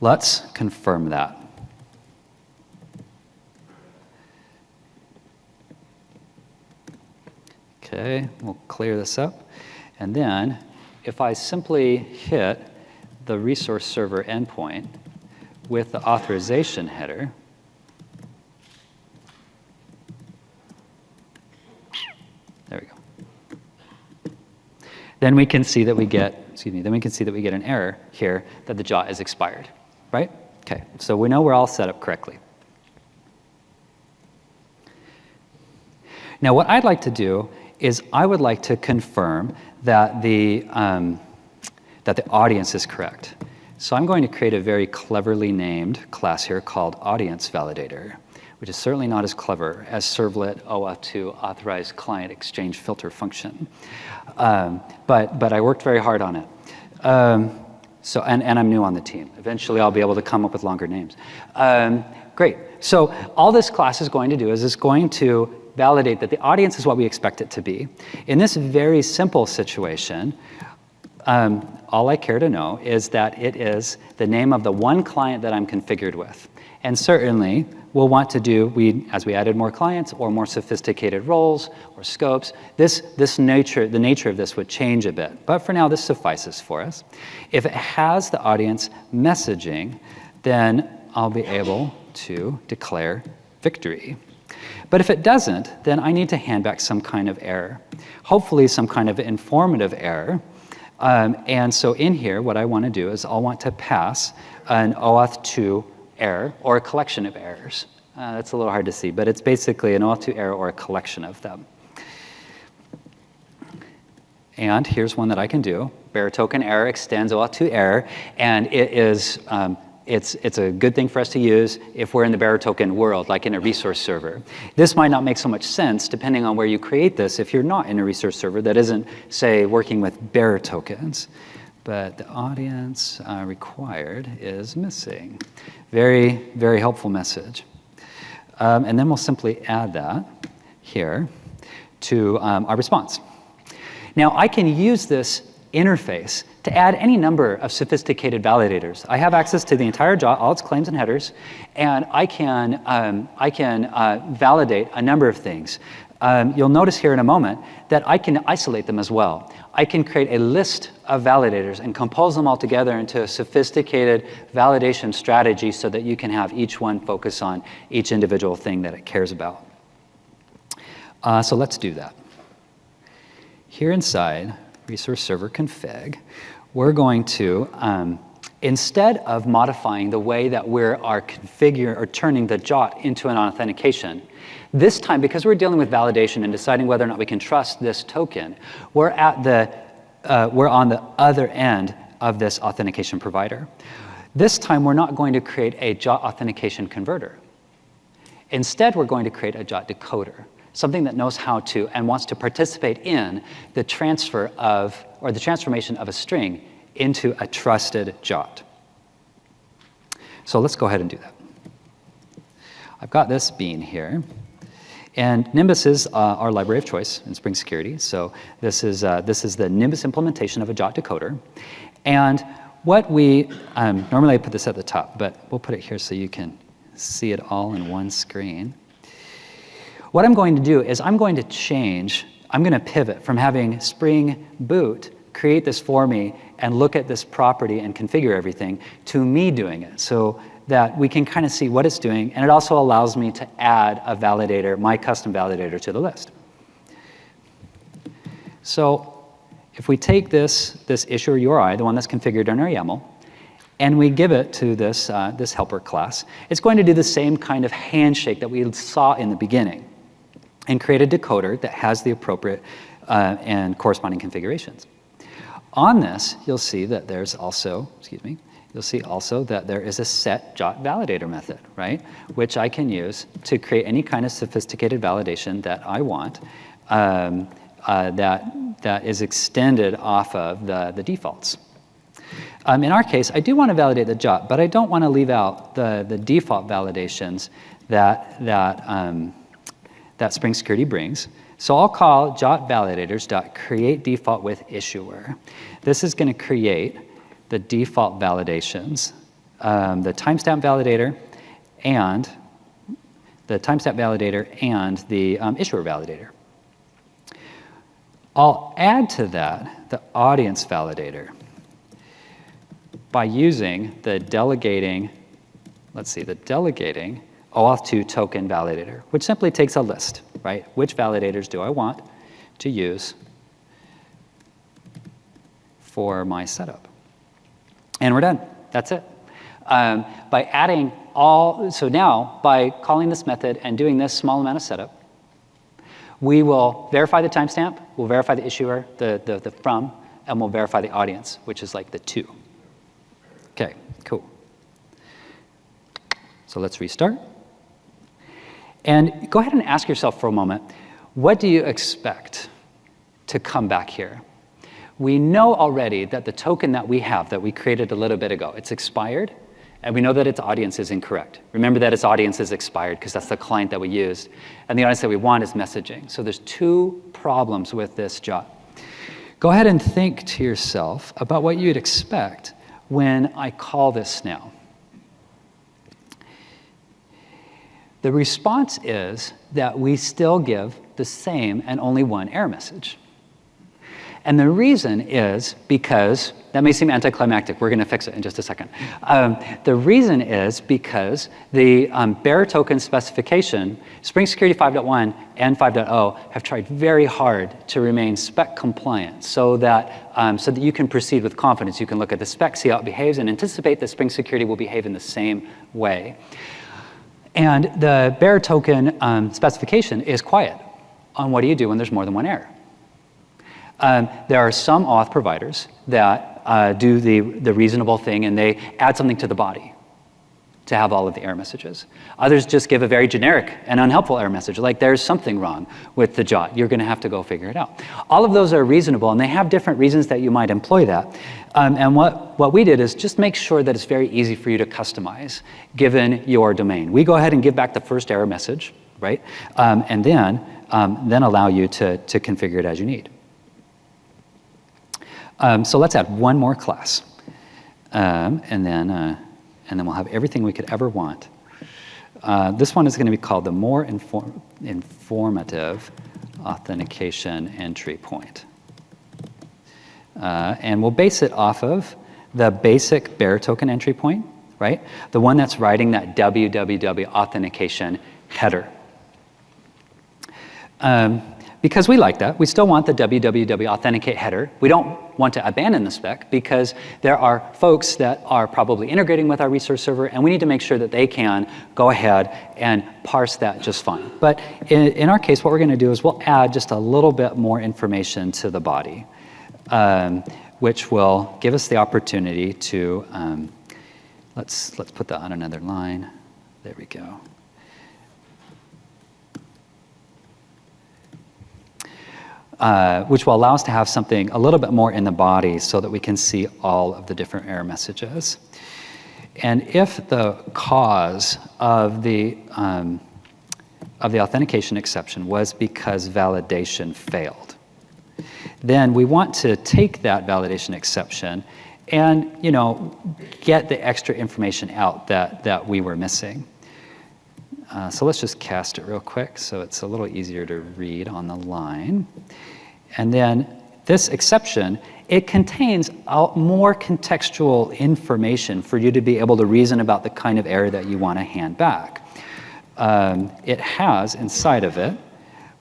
Let's confirm that. Okay, we'll clear this up. And then if I simply hit the resource server endpoint with the authorization header, there we go. Then we can see that we get, an error here that the JOT is expired, right? Okay, so we know we're all set up correctly. Now what I'd like to do is I would like to confirm that the audience is correct. So I'm going to create a very cleverly named class here called Audience Validator, which is certainly not as clever as Servlet OAuth 2 Authorized Client Exchange Filter function. But I worked very hard on it. And I'm new on the team. Eventually I'll be able to come up with longer names. Great. So all this class is going to do is it's going to validate that the audience is what we expect it to be. In this very simple situation, all I care to know is that it is the name of the one client that I'm configured with. And certainly, we'll want to do, as we added more clients or more sophisticated roles or scopes, the nature of this would change a bit. But for now, this suffices for us. If it has the audience messaging, then I'll be able to declare victory. But if it doesn't, then I need to hand back some kind of error, hopefully some kind of informative error. And so in here, what I want to do is I'll want to pass an OAuth 2 error or a collection of errors. That's a little hard to see, but it's basically an OAuth 2 error or a collection of them. And here's one that I can do. Bearer token error extends OAuth 2 error, and it is it's a good thing for us to use if we're in the bearer token world, like in a resource server. This might not make so much sense depending on where you create this if you're not in a resource server that isn't, say, working with bearer tokens. But the audience required is missing. Very, very helpful message. And then we'll simply add that here to our response. Now, I can use this interface to add any number of sophisticated validators. I have access to the entire JOT, all its claims and headers, and I can validate a number of things. You'll notice here in a moment that I can isolate them as well. I can create a list of validators and compose them all together into a sophisticated validation strategy so that you can have each one focus on each individual thing that it cares about. So let's do that. Here inside Resource Server Config, we're going to, instead of modifying the way that we are configuring or turning the JOT into an authentication, this time, because we're dealing with validation and deciding whether or not we can trust this token, we're on the other end of this authentication provider. This time, we're not going to create a JOT authentication converter. Instead, we're going to create a JOT decoder, something that knows how to and wants to participate in the transfer of, or the transformation of a string into a trusted JOT. So let's go ahead and do that. I've got this bean here. And Nimbus is our library of choice in Spring Security. So this is the Nimbus implementation of a JOT decoder. And what we, normally I put this at the top, but we'll put it here so you can see it all in one screen. What I'm going to do is I'm going to pivot from having Spring Boot create this for me and look at this property and configure everything to me doing it so that we can kind of see what it's doing. And it also allows me to add a validator, my custom validator, to the list. So if we take this issuer URI, the one that's configured in our YAML, and we give it to this helper class, it's going to do the same kind of handshake that we saw in the beginning and create a decoder that has the appropriate and corresponding configurations. On this, you'll see that there's also, you'll see also that there is a set JOT validator method, right? Which I can use to create any kind of sophisticated validation that I want that is extended off of the defaults. In our case, I do want to validate the JOT, but I don't want to leave out the default validations that Spring Security brings. So I'll call JOT validators.createDefault with issuer. This is going to create the default validations, the timestamp validator and the issuer validator. I'll add to that the audience validator by using the delegating OAuth 2 token validator, which simply takes a list, right? Which validators do I want to use for my setup? And we're done. That's it. By adding so now, by calling this method and doing this small amount of setup, we will verify the timestamp, we'll verify the issuer, the from, and we'll verify the audience, which is like the to. Okay, cool. So let's restart. And go ahead and ask yourself for a moment, what do you expect to come back here? We know already that the token that we have, that we created a little bit ago, it's expired, And we know that its audience is incorrect. Remember that its audience is expired because that's the client that we used. And the audience that we want is messaging. So there's two problems with this job. Go ahead and think to yourself about what you'd expect when I call this now. The response is that we still give the same and only one error message. And the reason is because, that may seem anticlimactic, we're going to fix it in just a second. The reason is because the bearer token specification, Spring Security 5.1 and 5.0 have tried very hard to remain spec compliant so that you can proceed with confidence. You can look at the spec, see how it behaves, and anticipate that Spring Security will behave in the same way. And the bearer token specification is quiet on what do you do when there's more than one error. There are some auth providers that do the reasonable thing and they add something to the body to have all of the error messages. Others just give a very generic and unhelpful error message, like there's something wrong with the JOT. You're going to have to go figure it out. All of those are reasonable, and they have different reasons that you might employ that. And what we did is just make sure that it's very easy for you to customize, given your domain. We go ahead and give back the first error message, right? And then allow you to configure it as you need. So let's add one more class, and then we'll have everything we could ever want. This one is going to be called the more informative authentication entry point. And we'll base it off of the basic bearer token entry point, right? The one that's writing that www authentication header. Because we like that. We still want the www authenticate header. We don't want to abandon the spec because there are folks that are probably integrating with our resource server, and we need to make sure that they can go ahead and parse that just fine. But in our case, what we're going to do is we'll add just a little bit more information to the body, which will give us the opportunity to, let's put that on another line. There we go. Which will allow us to have something a little bit more in the body so that we can see all of the different error messages. And if the cause of the authentication exception was because validation failed, then we want to take that validation exception and get the extra information out that we were missing. So let's just cast it real quick so it's a little easier to read on the line. And then this exception, it contains more contextual information for you to be able to reason about the kind of error that you want to hand back. It has inside of it,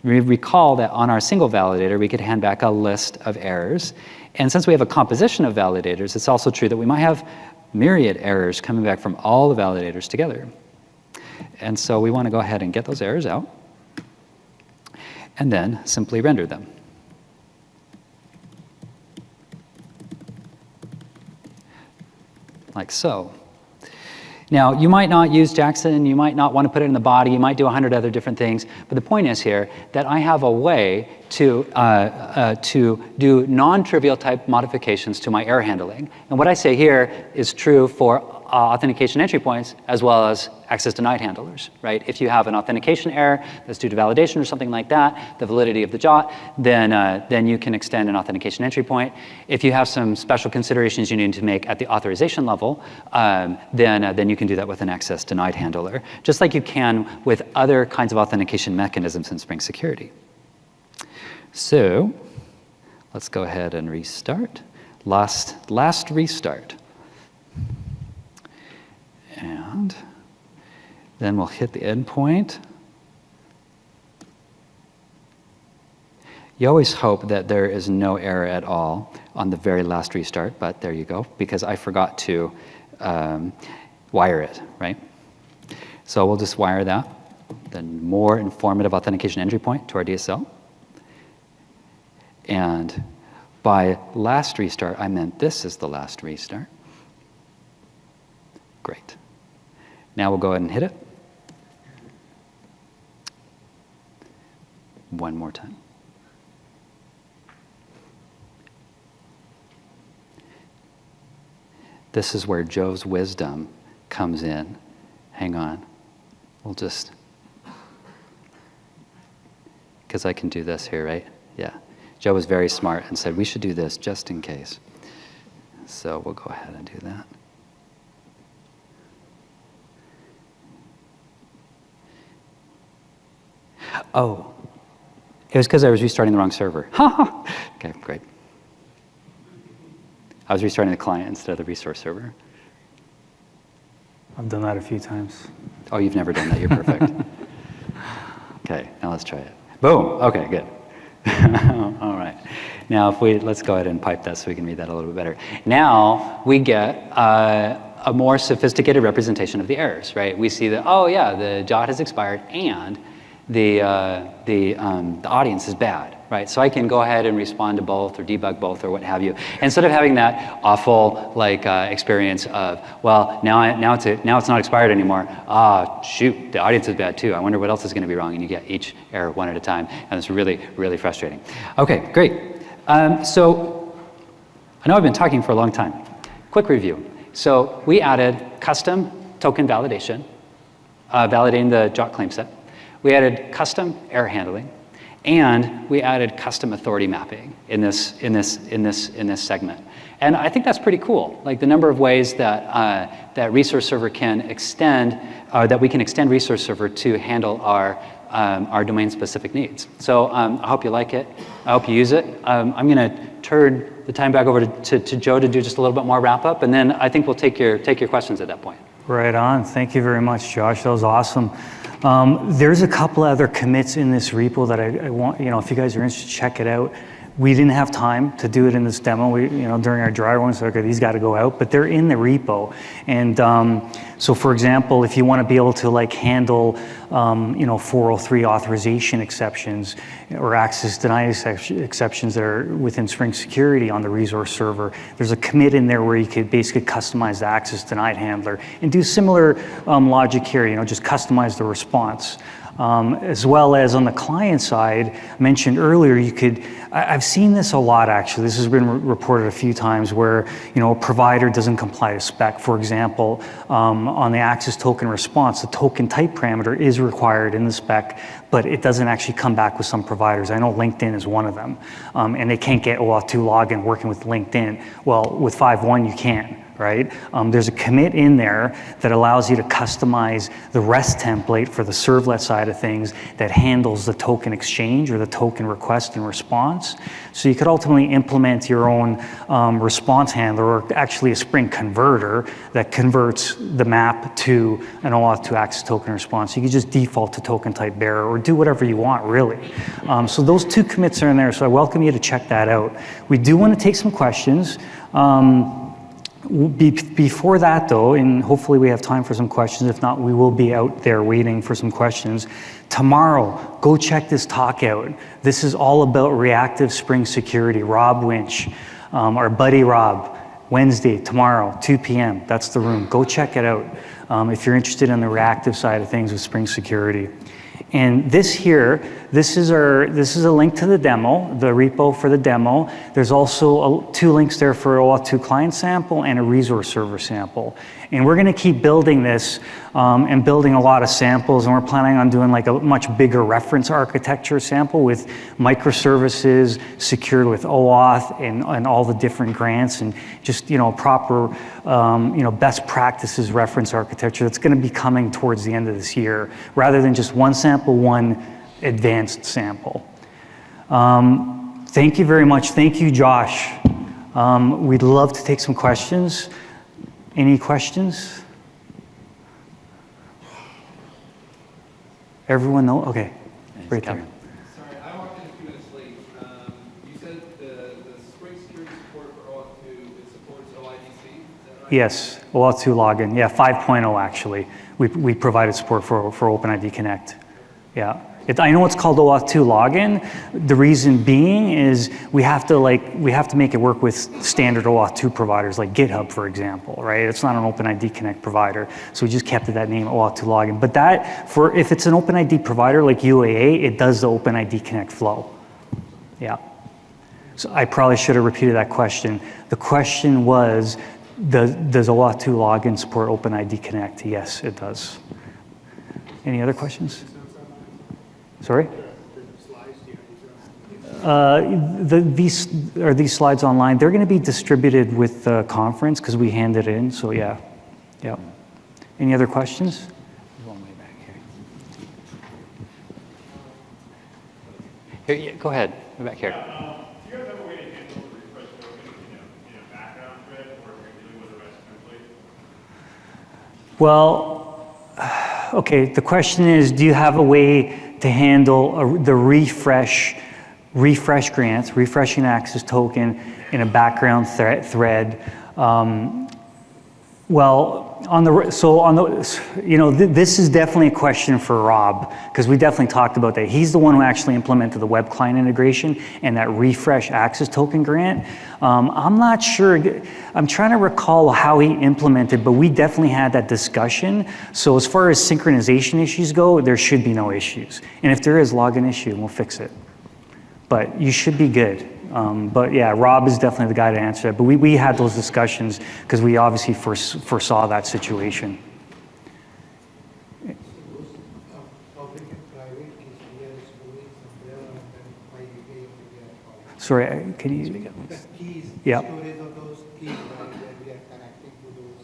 we recall that on our single validator, we could hand back a list of errors. And since we have a composition of validators, it's also true that we might have myriad errors coming back from all the validators together. And so we want to go ahead and get those errors out and then simply render them. Like so. Now, you might not use Jackson, you might not want to put it in the body, you might do 100 other different things, but the point is here that I have a way to do non-trivial type modifications to my error handling. And what I say here is true for authentication entry points as well as access denied handlers, right? If you have an authentication error that's due to validation or something like that, the validity of the JOT, then you can extend an authentication entry point. If you have some special considerations you need to make at the authorization level, then you can do that with an access denied handler, just like you can with other kinds of authentication mechanisms in Spring Security. So let's go ahead and restart. Last restart. And then we'll hit the endpoint. You always hope that there is no error at all on the very last restart, but there you go, because I forgot to wire it, right? So we'll just wire that, the more informative authentication entry point to our DSL. And by last restart, I meant this is the last restart. Great. Now we'll go ahead and hit it. One more time. This is where Joe's wisdom comes in. Hang on. We'll just, because I can do this here, right? Yeah. Joe was very smart and said, we should do this just in case. So we'll go ahead and do that. Oh, it was because I was restarting the wrong server. Okay, great. I was restarting the client instead of the resource server. I've done that a few times. Oh, you've never done that. You're perfect. Okay, now let's try it. Boom. Okay, good. All right. Now, let's go ahead and pipe that so we can read that a little bit better. Now we get a more sophisticated representation of the errors, right? We see that, oh yeah, the JOT has expired and the audience is bad, right? So I can go ahead and respond to both or debug both or what have you, instead of having that awful experience of, well, now it's not expired anymore. Ah, shoot, the audience is bad too. I wonder what else is going to be wrong, and you get each error one at a time, and it's really, really frustrating. Okay, great. So I know I've been talking for a long time. Quick review. So we added custom token validation, validating the JOT claim set. We added custom error handling, and we added custom authority mapping in this segment. And I think that's pretty cool. Like the number of ways that that resource server can extend, that we can extend resource server to handle our domain-specific needs. So I hope you like it. I hope you use it. I'm going to turn the time back over to Joe to do just a little bit more wrap up, and then I think we'll take your questions at that point. Right on. Thank you very much, Josh. That was awesome. There's a couple other commits in this repo that I want, if you guys are interested, check it out. We didn't have time to do it in this demo. During our dry run, so okay, these got to go out, but they're in the repo. And so, for example, if you want to be able to handle, 403 authorization exceptions or access denied exceptions that are within Spring Security on the resource server, there's a commit in there where you could basically customize the access denied handler and do similar logic here. Just customize the response. As well as on the client side, I mentioned earlier, I've seen this a lot actually. This has been reported a few times where, a provider doesn't comply to spec. For example, on the access token response, the token type parameter is required in the spec, but it doesn't actually come back with some providers. I know LinkedIn is one of them, and they can't get OAuth 2 login working with LinkedIn. Well, with 5.1 you can. Right? There's a commit in there that allows you to customize the REST template for the servlet side of things that handles the token exchange or the token request and response. So you could ultimately implement your own response handler, or actually a Spring converter that converts the map to an OAuth 2 access token response. You could just default to token type bearer or do whatever you want, really. So those two commits are in there, so I welcome you to check that out. We do want to take some questions. Before that though, and hopefully we have time for some questions, if not we will be out there waiting for some questions. Tomorrow, go check this talk out. This is all about reactive Spring Security. Rob Winch, our buddy Rob, Wednesday, tomorrow, 2 p.m. That's the room. Go check it out if you're interested in the reactive side of things with Spring Security. And this here, this is a link to the demo, the repo for the demo. There's also two links there for OAuth 2 client sample and a resource server sample. And we're going to keep building this and building a lot of samples, and we're planning on doing a much bigger reference architecture sample with microservices secured with OAuth and all the different grants, and just proper best practices reference architecture that's going to be coming towards the end of this year, rather than just one sample, one advanced sample. Thank you very much. Thank you, Josh. We'd love to take some questions. Any questions? Everyone know? Okay, right there. Sorry, I walked in a few minutes late. You said the Spring Security support for OAuth 2, it supports OIDC, is that right? Yes, OAuth 2 login. Yeah, 5.0 actually. We provided support for OpenID Connect. Yeah. I know it's called OAuth 2 login. The reason being is we have to make it work with standard OAuth 2 providers like GitHub, for example, right? It's not an OpenID Connect provider, so we just kept it that name, OAuth 2 login. But if it's an OpenID provider like UAA, it does the OpenID Connect flow. Yeah. So I probably should have repeated that question. The question was, Does OAuth 2 login support OpenID Connect? Yes, it does. Any other questions? Sorry? These slides online? They're going to be distributed with the conference because we hand it in. So yeah. Any other questions? There's one way back here. Here, go ahead. Go back here. Do you guys have a way to handle the refresh token in a background thread or dealing with a REST template? Well, okay. The question is, do you have a way to handle the refresh grants, refreshing access token in a background thread? This is definitely a question for Rob, because we definitely talked about that. He's the one who actually implemented the web client integration and that refresh access token grant. I'm not sure, I'm trying to recall how he implemented, but we definitely had that discussion. So as far as synchronization issues go, there should be no issues. And if there is, log an issue and we'll fix it. But you should be good. But yeah, Rob is definitely the guy to answer that. But we had those discussions because we obviously foresaw that situation. Sorry, can you speak up? Keys, yeah. Storage of those keys, right, that we are connecting to those.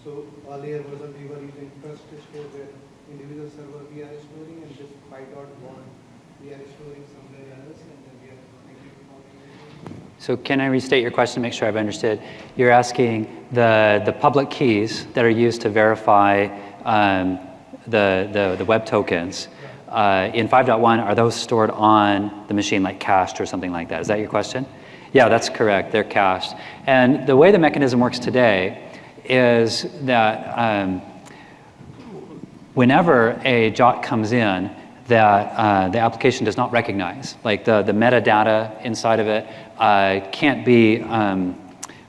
So earlier version we were using trust to store where individual server we are storing, and this 5.1 we are storing somewhere else, and then we are connecting to all. So can I restate your question to make sure I've understood? You're asking the public keys that are used to verify the web tokens in 5.1, are those stored on the machine like cached or something like that? Is that your question? Yeah, that's correct. They're cached. And the way the mechanism works today is that whenever a JOT comes in that the application does not recognize, like the metadata inside of it can't be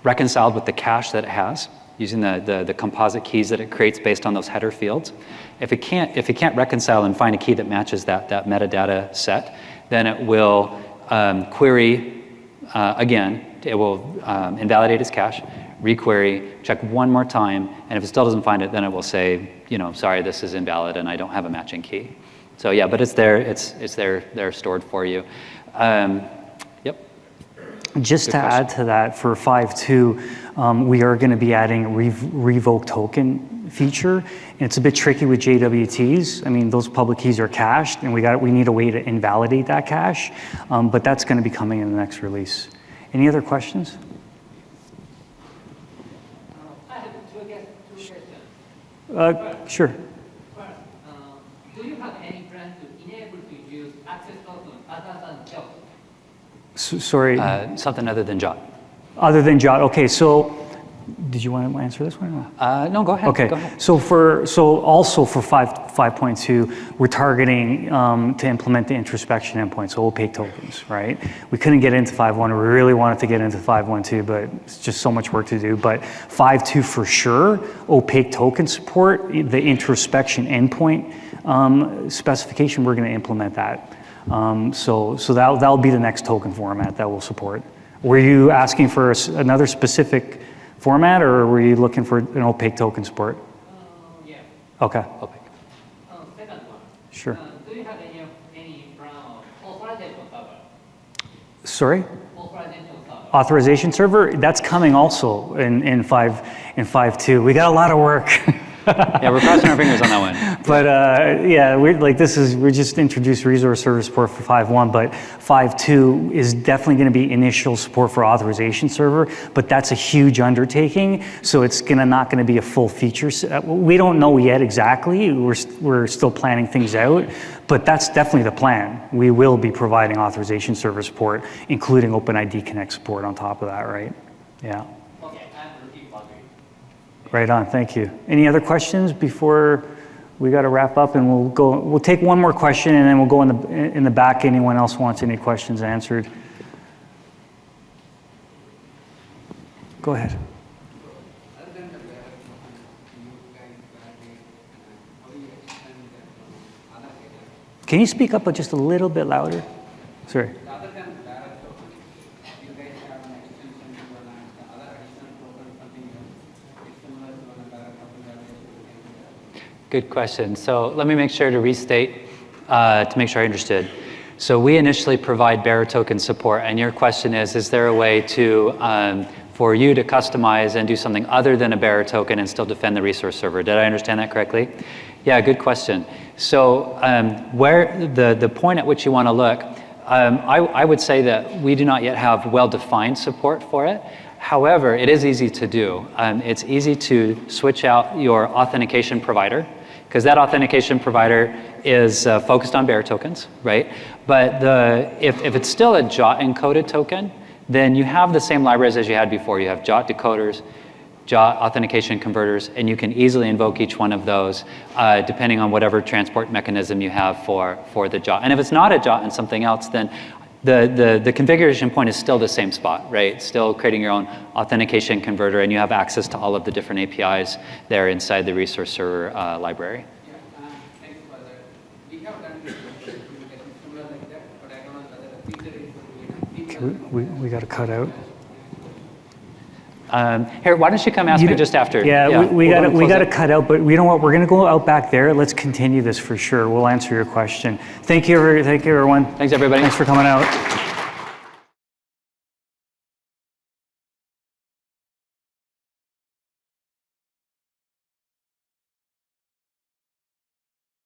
reconciled with the cache that it has using the composite keys that it creates based on those header fields. If it can't reconcile and find a key that matches that metadata set, then it will query again. It will invalidate its cache, requery, check one more time, and if it still doesn't find it, then it will say, sorry, this is invalid and I don't have a matching key. So yeah, but it's there. It's there stored for you. Yep. Just to add to that, for 5.2, we are going to be adding a revoke token feature. And it's a bit tricky with JWTs. I mean, those public keys are cached, and we need a way to invalidate that cache. But that's going to be coming in the next release. Any other questions? I have two questions. Sure. Do you have any plan to enable to use access token other than JOT? Sorry. Something other than JOT. Other than JOT. Okay, so did you want to answer this one? No, go ahead. Okay. Go ahead. So also for 5.2, we're targeting to implement the introspection endpoint, so opaque tokens, right? We couldn't get into 5.1. We really wanted to get into 5.1.2, but it's just so much work to do. But 5.2 for sure, opaque token support, the introspection endpoint specification, we're going to implement that. So that'll be the next token format that we'll support. Were you asking for another specific format, or were you looking for an opaque token support? Yeah. Okay. Opaque. Second one. Sure. Do you have any plan of authorization server? Sorry? Authorization server. Authorization server, that's coming also in 5.2. We got a lot of work. Yeah, we're crossing our fingers on that one. But yeah, we just introduced resource server support for 5.1, but 5.2 is definitely going to be initial support for authorization server, but that's a huge undertaking, so it's not going to be a full feature set. We don't know yet exactly. We're still planning things out, but that's definitely the plan. We will be providing authorization server support, including OpenID Connect support on top of that, right? Yeah. Okay, I'm looking for it. Right on, thank you. Any other questions before we got to wrap up? And we'll take one more question, and then we'll go in the back. Anyone else wants any questions answered? Go ahead. Can you speak up just a little bit louder? Sorry. Other than Theyre Ours, you guys have an extension to the other additional token, something else? Good question. So let me make sure to restate to make sure I understood. So we initially provide bearer token support, and your question is there a way to for you to customize and do something other than a bearer token and still defend the resource server? Did I understand that correctly? Yeah, good question. So where the point at which you want to look, I would say that we do not yet have well-defined support for it. However, it is easy to do. It's easy to switch out your authentication provider, because that authentication provider is focused on bearer tokens, right? But if it's still a JOT encoded token, then you have the same libraries as you had before. You have JOT decoders, JOT authentication converters, and you can easily invoke each one of those depending on whatever transport mechanism you have for the JOT. And if it's not a JOT and something else, then the configuration point is still the same spot, right? Still creating your own authentication converter, and you have access to all of the different APIs there inside the resource server library. Yeah, thanks for that. We have done this similar like that, but I don't know whether the feature is We got to cut out. Here, why don't you come ask me just after? Yeah, we got to it. cut out, but you know what? We're going to go out back there. Let's continue this for sure. We'll answer your question. Thank you, everyone. Thanks, everybody. Thanks for coming out.